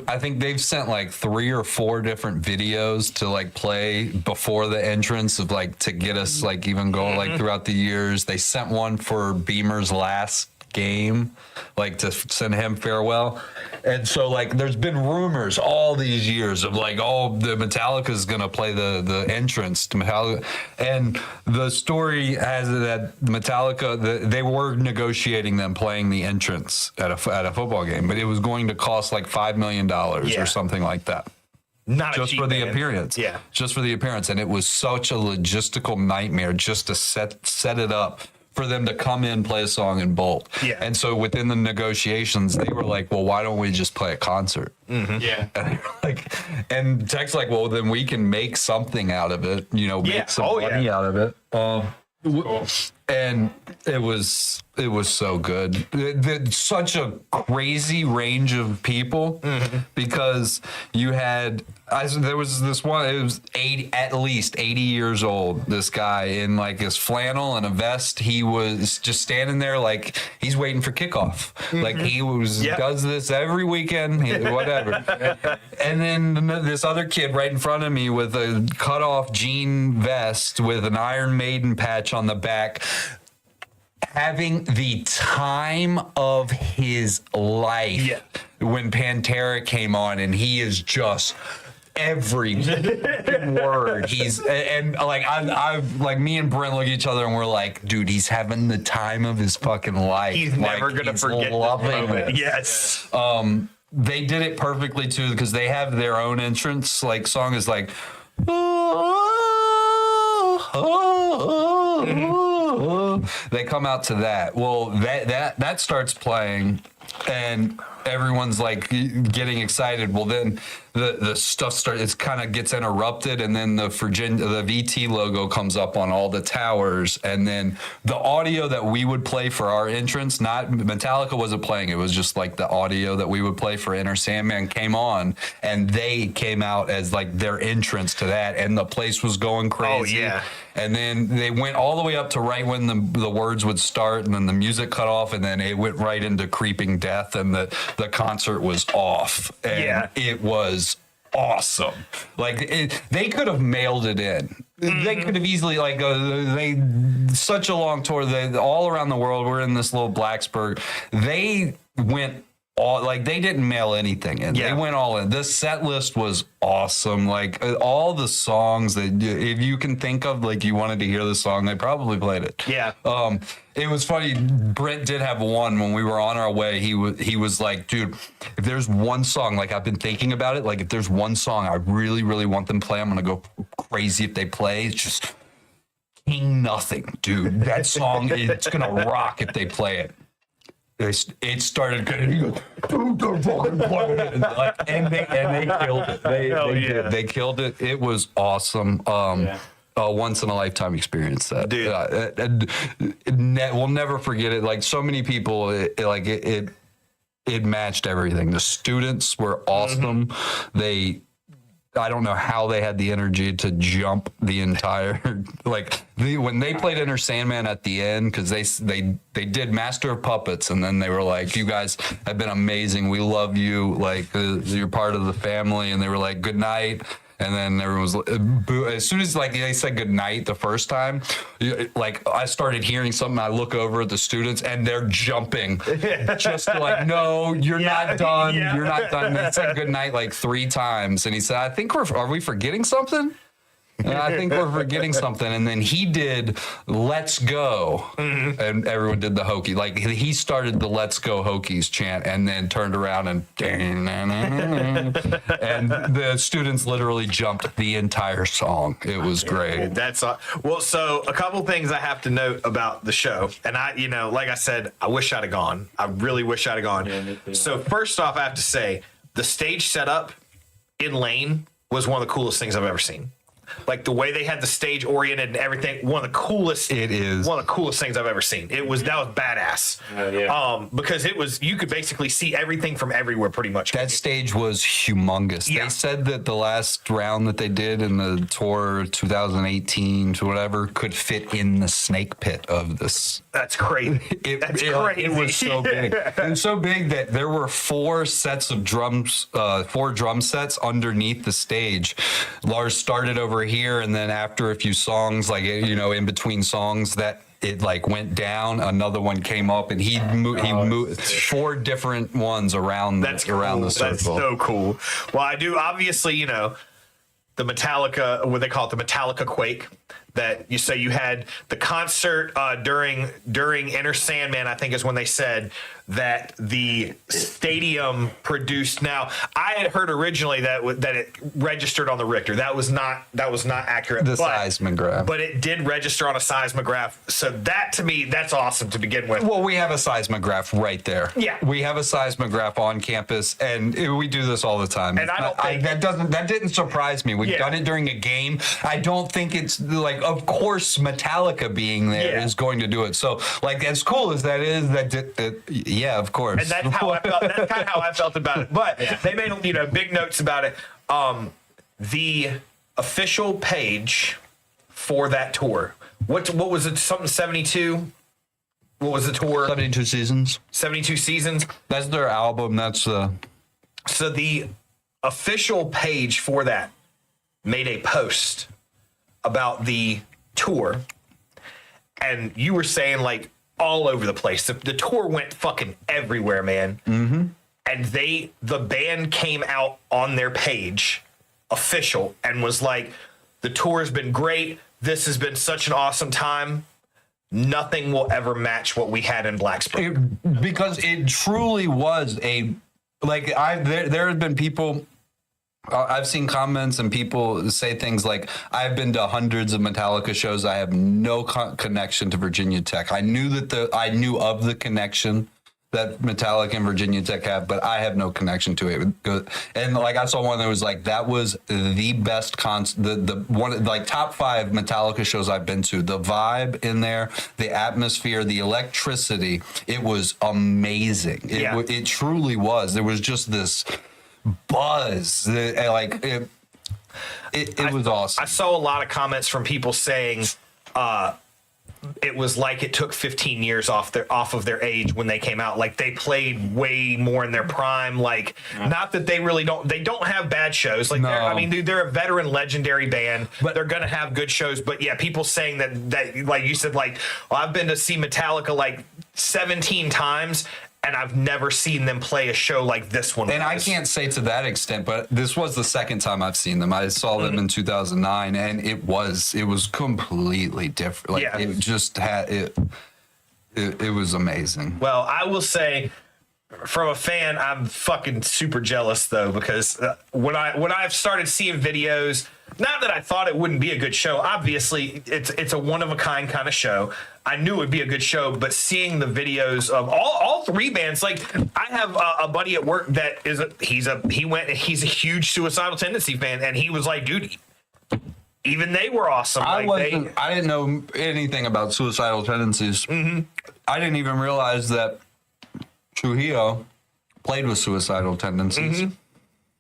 I think they've sent like 3 or 4 different videos to like play before the entrance of like to get us like even going like throughout the years. They sent one for Beamer's last game, like to send him farewell. And so like there's been rumors all these years of like, oh, the Metallica's gonna play the entrance to Metallica, and the story has it that Metallica they were negotiating them playing the entrance at a football game, but it was going to cost like $5 million or something like that. Not Just for the appearance. Yeah. Just for the appearance. And it was such a logistical nightmare just to set it up for them to come in, play a song, and bolt. Yeah. And so within the negotiations, they were like, well, why don't we just play a concert? Yeah. And like, and Tech's like, well, then we can make something out of it, make some money out of it. Cool. And it was so good. Such a crazy range of people because you had there was this one. It was at least 80 years old. This guy in like his flannel and a vest. He was just standing there like he's waiting for kickoff. Like he does this every weekend, whatever. And then this other kid right in front of me with a cut off jean vest with an Iron Maiden patch on the back, having the time of his life when Pantera came on, and he is just every word. He's and like I like me and Brent look at each other and we're like, dude, he's having the time of his fucking life. He's never gonna forget this loving moment. it. Yes. They did it perfectly too because they have their own entrance. Like song is like. They come out to that. Well, that starts playing, and everyone's like getting excited. Well, then the stuff starts. It kind of gets interrupted, and then the VT logo comes up on all the towers, and then the audio that we would play for our entrance, not Metallica wasn't playing. It was just like the audio that we would play for Enter Sandman came on, and they came out as like their entrance to that, and the place was going crazy. Oh yeah. And then they went all the way up to right when the words would start, and then the music cut off, and then it went right into Creeping Death, and the concert was off. And it was awesome. Like they could have mailed it in. They could have easily such a long tour. They all around the world. We're in this little Blacksburg. They went all they didn't mail anything in. They went all in. This set list was awesome. Like all the songs that if you can think of, like you wanted to hear the song, they probably played it. Yeah. It was funny. Brent did have one when we were on our way. He was like, dude, if there's one song, like I've been thinking about it, like if there's one song I really, really want them to play, I'm gonna go crazy if they play. It's just King Nothing, dude. That song, it's gonna rock if they play it. It started good. He goes, dude, they're fucking playing it. And they killed it. They killed it. It was awesome. A once in a lifetime experience. That dude, we'll never forget it. Like so many people, it matched everything. The students were awesome. I don't know how they had the energy to jump the entire when they played Enter Sandman at the end, because they did Master of Puppets, and then they were like, you guys have been amazing, we love you, like you're part of the family, and they were like, good night. And then everyone was as soon as they said good night the first time, like I started hearing something. I look over at the students and they're jumping, just like, no, you're not done. You're not done. They said good night like 3 times, and he said, I think are we forgetting something? And I think we're forgetting something. And then he did "Let's Go," and everyone did the Hokie. Like he started the "Let's Go Hokies" chant, and then turned around and the students literally jumped the entire song. It was great. That's well. So a couple things I have to note about the show, and like I said, I wish I'd have gone. I really wish I'd have gone. Yeah, me too. So first off, I have to say the stage setup in Lane was one of the coolest things I've ever seen. Like the way they had the stage oriented and everything, one of the coolest. It is one of the coolest things I've ever seen. That was badass. Yeah. Because you could basically see everything from everywhere, pretty much. that stage was humongous. Yeah. They said that the last round that they did in the tour 2018 to whatever could fit in the snake pit of this. That's crazy. That's crazy. It was so big. And so big that there were 4 sets of drums, 4 drum sets underneath the stage. Lars started over here, and then after a few songs, like, in between songs, that it like went down, another one came up, and he moved 4 different ones around the circle. That's so cool. Well, I do obviously, the Metallica, what they call it, the Metallica Quake. That you say you had the concert during Enter Sandman, I think is when they said that the stadium produced. Now, I had heard originally that it registered on the Richter. That was not accurate. The seismograph. But it did register on a seismograph. So that to me, that's awesome to begin with. Well, we have a seismograph right there. Yeah. We have a seismograph on campus, and we do this all the time. And I don't think that didn't surprise me. We've done it during a game. I don't think it's like, of course, Metallica being there is going to do it. So, like, as cool as that is, yeah, of course. And that's how I felt. That's kind of how I felt about it. But they made big notes about it. The official page for that tour. What was it? Something 72. What was the tour? 72 seasons. 72 seasons. That's their album. That's So the official page for that made a post about the tour, and you were saying like all over the place. The tour went fucking everywhere, man. Mm-hmm. And the band came out on their page, official, and was like, the tour's been great. This has been such an awesome time. Nothing will ever match what we had in Blacksburg. because it truly was there have been people. I've seen comments and people say things like, I've been to hundreds of Metallica shows. I have no connection to Virginia Tech. I knew I knew of the connection that Metallica and Virginia Tech have, but I have no connection to it. And like, I saw one that was like, that was the best the one, like top 5 Metallica shows I've been to. The vibe in there, the atmosphere, the electricity, it was amazing. It truly was. There was just this buzz. It was awesome. I saw a lot of comments from people saying it was like it took 15 years off of their age when they came out. Like they played way more in their prime. Like not that they don't have bad shows. Like they're a veteran legendary band, but they're gonna have good shows. But yeah, people saying that like you said, like, well, I've been to see Metallica like 17 times. And I've never seen them play a show like this one. And I can't say to that extent, but this was the second time I've seen them. I saw them in 2009, and it was completely different. Like it just had it was amazing. Well, I will say, from a fan, I'm fucking super jealous though, because when I've started seeing videos, not that I thought it wouldn't be a good show. Obviously, it's a one of a kind kind of show. I knew it would be a good show, but seeing the videos of all 3 bands, like I have a buddy at work that he's a huge Suicidal Tendency fan, and he was like, dude, even they were awesome. I didn't know anything about Suicidal Tendencies. Mm-hmm. I didn't even realize that Trujillo played with Suicidal Tendencies. Mm-hmm.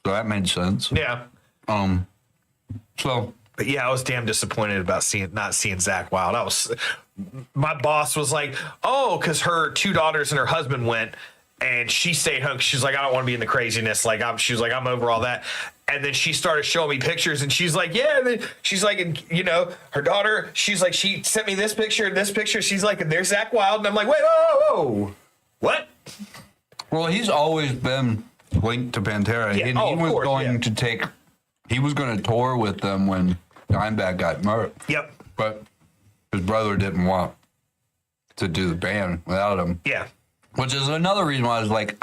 So that made sense. Yeah. But yeah, I was damn disappointed about not seeing Zakk Wylde. My boss was like, oh, because her 2 daughters and her husband went, and she stayed home. She's like, I don't want to be in the craziness. She was like, I'm over all that. And then she started showing me pictures, and she's like, yeah. And then she's like, and, her daughter, she's like, she sent me this picture and this picture. She's like, and there's Zakk Wylde. And I'm like, wait, whoa. What? Well, he's always been linked to Pantera. Yeah. And he was going to tour with them when Dimebag got murdered. Yep. But his brother didn't want to do the band without him. Yeah. Which is another reason why I was like,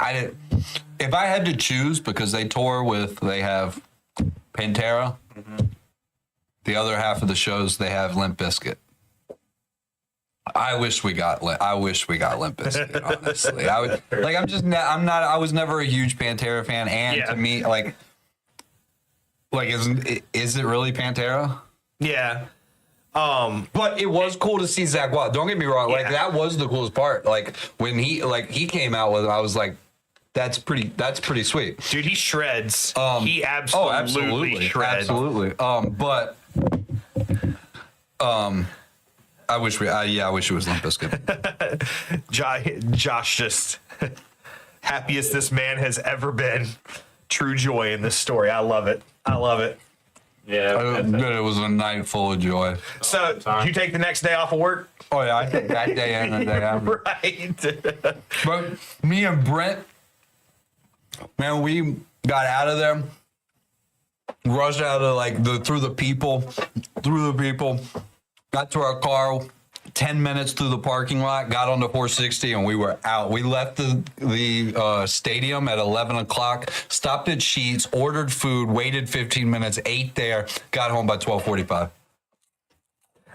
if I had to choose, because they have Pantera, the other half of the shows they have Limp Bizkit. I wish we got Limp Bizkit, honestly. I was never a huge Pantera fan, and to me, is it really Pantera? Yeah. But it was cool to see Zach Wild. Don't get me wrong. Like, that was the coolest part. Like, when he came out with it, I was like, that's pretty sweet. Dude, he shreds. He absolutely shreds. Absolutely. But I wish it was Limp Bizkit. Josh just happiest this man has ever been. True joy in this story. I love it. Yeah. It was a night full of joy. So, did you take the next day off of work? Oh yeah, I think that day in and day out. Right. But me and Brent, man, we got out of there, rushed out of through the people, got to our car, 10 minutes through the parking lot, got on the 460, and we were out. We left the stadium at 11 o'clock, stopped at Sheetz, ordered food, waited 15 minutes, ate there, got home by 12:45.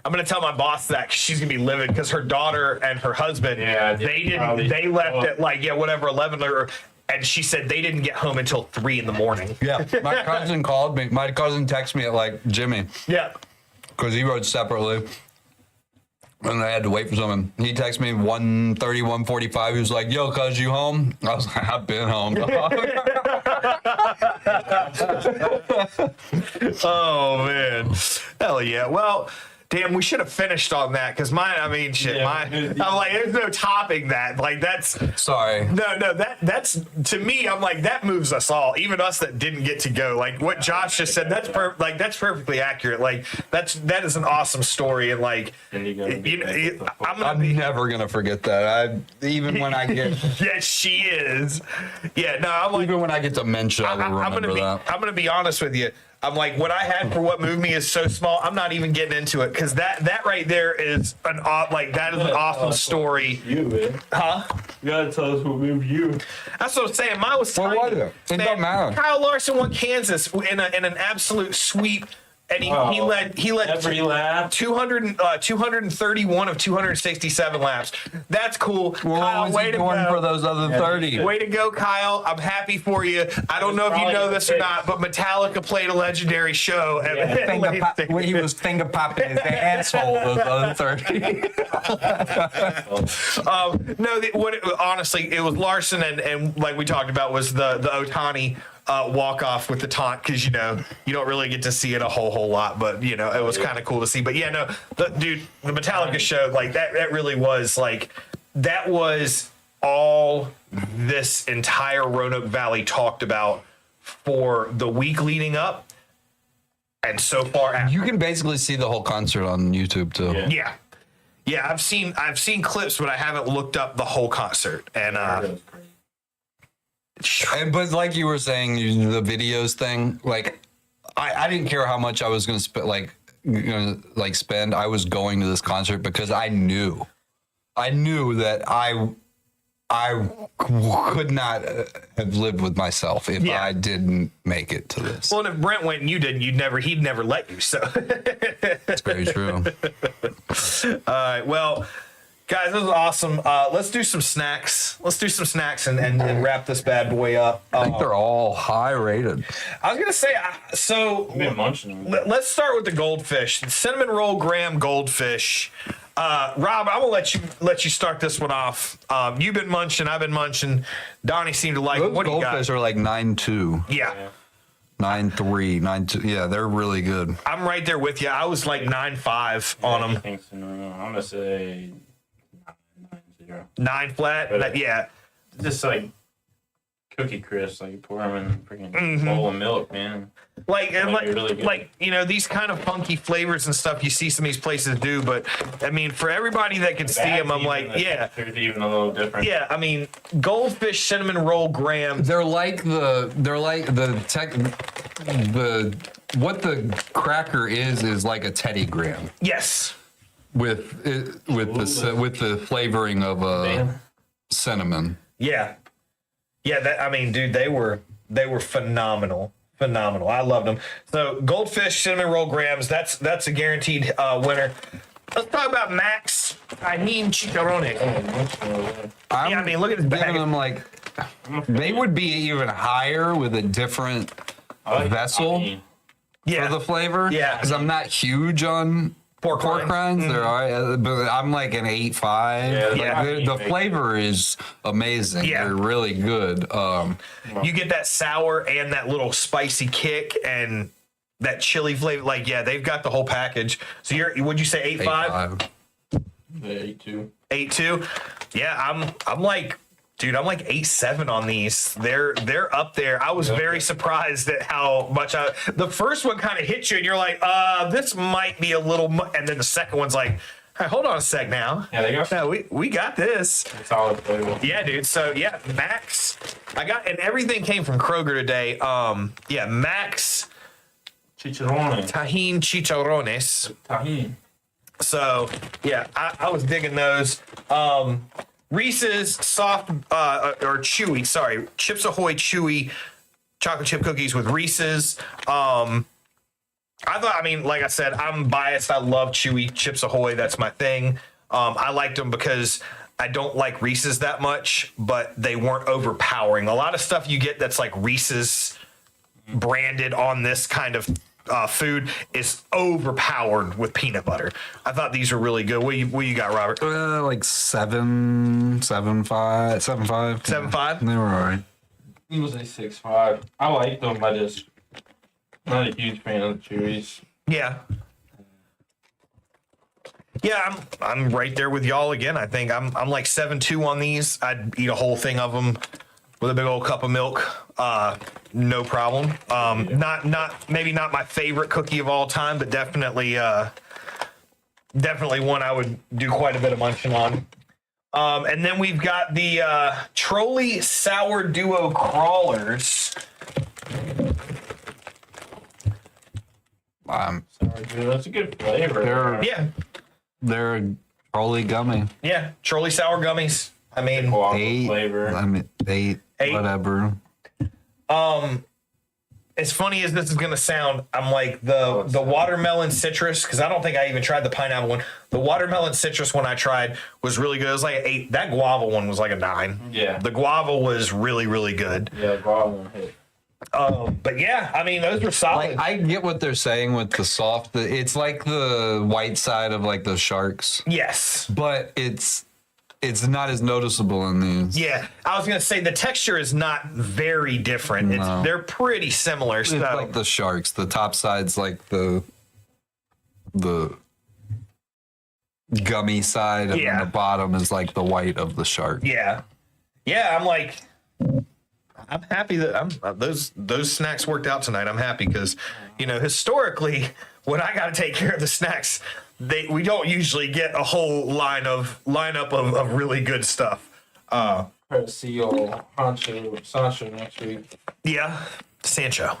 I'm gonna tell my boss that 'cause she's gonna be livid because her daughter and her husband, they left at 11 and she said they didn't get home until 3 a.m. Yeah, my cousin called me. My cousin texted me at Jimmy. Yeah. Because he rode separately. And I had to wait for someone. He texted me 1:30, 1:45. He was like, yo, cuz, you home? I was like, I've been home. Oh, man. Hell yeah. Well, damn, we should have finished on that because I'm like, there's no topping that. Like, that's. Sorry. No, that's to me. I'm like, that moves us all, even us that didn't get to go. Like what Josh just said, that's that's perfectly accurate. Like that is an awesome story, and I'm never gonna forget that. Even when I get yes, she is. Yeah, no, I'm like, even when I get dementia, I will remember that. I'm gonna be honest with you. I'm like, what I had for what moved me is so small. I'm not even getting into it because that right there is an awesome story. You, man. Huh? You gotta tell us what moved you. That's what I'm saying. Mine was tiny. What was it? It don't matter. Kyle Larson won Kansas in an absolute sweep. And he led every lap. 231 of 267 laps. That's cool. Well, Kyle, what was way he to doing go. for those other 30? Way to go, Kyle. I'm happy for you. I don't know if you know this or not, but Metallica played a legendary show. He was finger popping his asshole those other 30. Honestly, it was Larson and like we talked about was the Ohtani walk off with the taunt because you don't really get to see it a whole lot, but it was kind of cool to see. But the Metallica show, like that really was that was all this entire Roanoke Valley talked about for the week leading up and so far after. You can basically see the whole concert on YouTube too. Yeah, I've seen clips, but I haven't looked up the whole concert. And but like you were saying, the videos thing, I didn't care how much I was going to spend. I was going to this concert because I knew that I could not have lived with myself if I didn't make it to this. Well, and if Brent went and you didn't, he'd never let you. So that's very true. All right, well. Guys, this was awesome. Let's do some snacks. And wrap this bad boy up. I think they're all high rated. I was going to say, so I've been munching. Let's start with the goldfish. Cinnamon roll graham goldfish. Rob, I'm going to let you start this one off. You've been munching. I've been munching. Donnie seemed to like it. What do you got? Goldfish are like 9.2. Yeah. 9.3, 9.2. Yeah, they're really good. I'm right there with you. I was like 9.5 on them. I'm going to say 9.0. 9 flat. But yeah. Just Cookie Crisp, like you pour them in a freaking bowl of milk, man. Like, and Might be really good. like, you know, these kind of funky flavors and stuff you see some of these places do, but I mean, for everybody that can see them, I'm like, yeah. There's even a little different. Yeah, I mean, Goldfish cinnamon roll grams. What the cracker is like a Teddy Graham Yes. with the flavoring of cinnamon. Yeah. Yeah, that, I mean, dude, they were phenomenal. Phenomenal. I loved them. So Goldfish cinnamon roll grams, that's a guaranteed winner. Let's talk about Max Tahine Chicharrones. Yeah, I mean, look at his bag. Them like they would be even higher with a different vessel for the flavor. Yeah. Because I'm not huge on pork rinds. They're all right, but I'm like an 8.5. Yeah, The flavor is amazing. Yeah. They're really good. You get that sour and that little spicy kick and that chili flavor. Like, yeah, they've got the whole package. So would you say 8.5? 8.2. 8.2? Yeah, I'm like, dude, I'm like 8.7 on these. They're up there. I was very surprised at how much the first one kind of hit you and you're like, this might be a little and then the second one's like, hey, hold on a sec now. Yeah, they got we got this. solid flavor. Yeah, dude. So yeah, Max. And everything came from Kroger today. Yeah, Max Chicharrones. Tahine Chicharrones. Tahine. So yeah, I was digging those. Reese's soft or chewy, sorry, Chips Ahoy chewy chocolate chip cookies with Reese's. I mean, like I said, I'm biased. I love chewy Chips Ahoy. That's my thing. I liked them because I don't like Reese's that much, but they weren't overpowering. A lot of stuff you get that's like Reese's branded on this kind of food is overpowered with peanut butter. I thought these were really good. What you got, Robert? Like 7.5. 7.5? They were all right. It was a 6.5. I like them. I just not a huge fan of the chewies. Yeah. Yeah, I'm right there with y'all again. I think I'm like 7.2 on these. I'd eat a whole thing of them with a big old cup of milk. No problem. Maybe not my favorite cookie of all time, but definitely one I would do quite a bit of munching on. And then we've got the Trolley Sour Duo Crawlers. Sorry, dude, that's a good flavor. They're Trolley gummy. Yeah, Trolley Sour Gummies. I mean, Flavor. 8, whatever. As funny as this is gonna sound, I'm like the watermelon citrus, because I don't think I even tried the pineapple one. The watermelon citrus one I tried was really good. It was like an 8. That guava one was like a 9. Yeah. The guava was really, really good. Yeah, guava one hit. But yeah, I mean, those were solid. Like, I get what they're saying with the soft. It's like the white side of like the sharks, Yes. but it's not as noticeable in these. Yeah, I was gonna say the texture is not very different. No. They're pretty similar. It's So like the sharks. The top side's like the gummy side, and then the bottom is like the white of the shark. yeah, I'm happy that those snacks worked out tonight. I'm happy because, historically, when I got to take care of the snacks, we don't usually get a whole lineup of really good stuff. See old Sancho next week. Yeah, Sancho.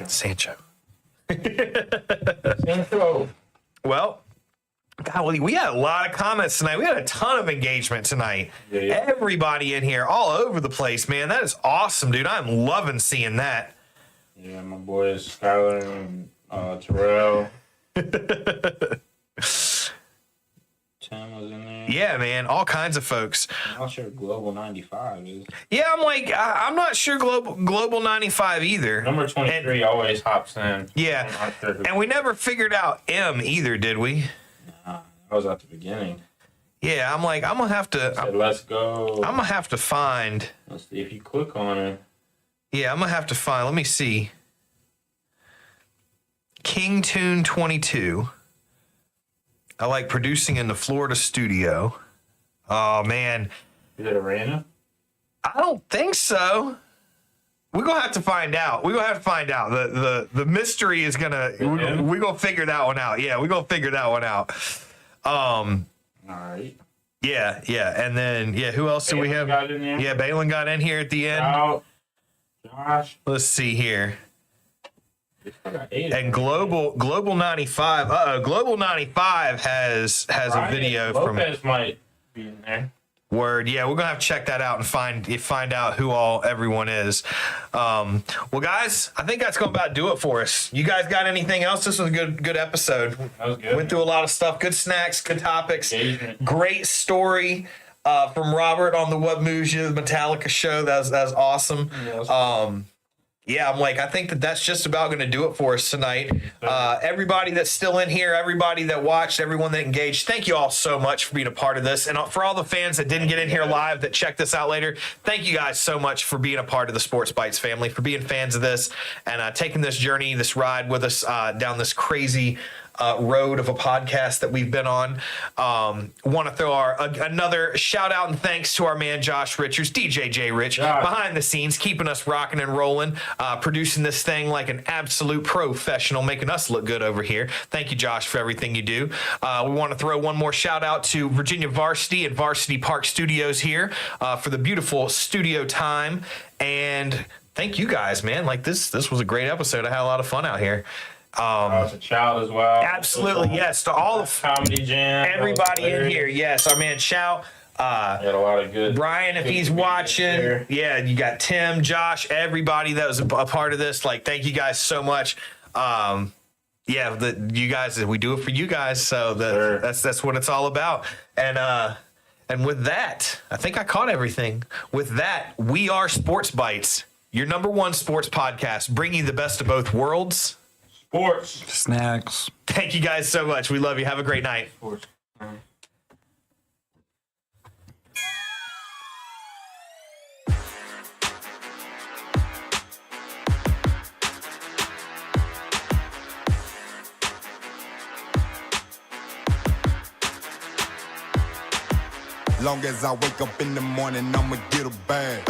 Sancho. Well, God, we had a lot of comments tonight. We had a ton of engagement tonight. Yeah. Everybody in here, all over the place, man. That is awesome, dude. I'm loving seeing that. Yeah, my boys Skylar and Terrell. Tim was in there. Yeah, man. All kinds of folks. I'm not sure Global 95 is. Yeah, I'm not sure Global 95 either. Number 23 always hops in. Yeah. I'm not sure who- And we never figured out M either, did we? I was at the beginning. Yeah, I'm gonna have to. Said, let's go. I'm gonna have to find. Let's see if you click on it. Yeah, I'm gonna have to find. Let me see. King Tune 22. I like producing in the Florida studio. Oh man, Is it Arena? I don't think so. We're gonna have to find out. The mystery is gonna. We're gonna figure that one out. Yeah, we're gonna figure that one out. All right. Yeah, and then who else do we have? Got in there. Yeah, Balin got in here at the end. Out. Josh. Let's see here. I got 8 And Global 95. Global 95 has a video from Lopez might be in there. Word. Yeah, we're gonna have to check that out and find out who everyone is. Well, guys, I think that's gonna about do it for us. You guys got anything else? This was a good episode. That was good. Went through a lot of stuff. Good snacks, good topics. Engagement. Great story from Robert on the What Moves You, the Metallica show. That was awesome. Yeah, I'm like, I think that's just about going to do it for us tonight. Everybody that's still in here, everybody that watched, everyone that engaged, thank you all so much for being a part of this. And for all the fans that didn't get in here live, that check this out later, thank you guys so much for being a part of the Sports Bites family, for being fans of this and taking this journey, this ride with us down this crazy road of a podcast that we've been on. Want to throw another shout out and thanks to our man Josh Richards, DJ J Rich, behind the scenes, keeping us rocking and rolling, producing this thing like an absolute professional, making us look good over here. Thank you, Josh, for everything you do. We want to throw one more shout out to Virginia Varsity at Varsity Park Studios here for the beautiful studio time. And thank you guys, man. Like this was a great episode. I had a lot of fun out here. To Chow as well. Absolutely, yes. To all of Comedy Jam. everybody in here, yes. Our man Chow. Had a lot of good. Brian, if he's watching, yeah, you got Tim, Josh, everybody that was a part of this. Like, thank you guys so much. You guys, we do it for you guys, so that's what it's all about. And with that, I think I caught everything. With that, we are Sports Bites, your #1 sports podcast, bringing you the best of both worlds. Sports. Snacks. Thank you guys so much. We love you. Have a great night. Sports. Long as I wake up in the morning, I'ma get a bag.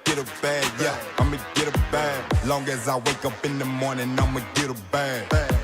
Get a bag, yeah, I'ma get a bag. Long as I wake up in the morning, I'ma get a bag.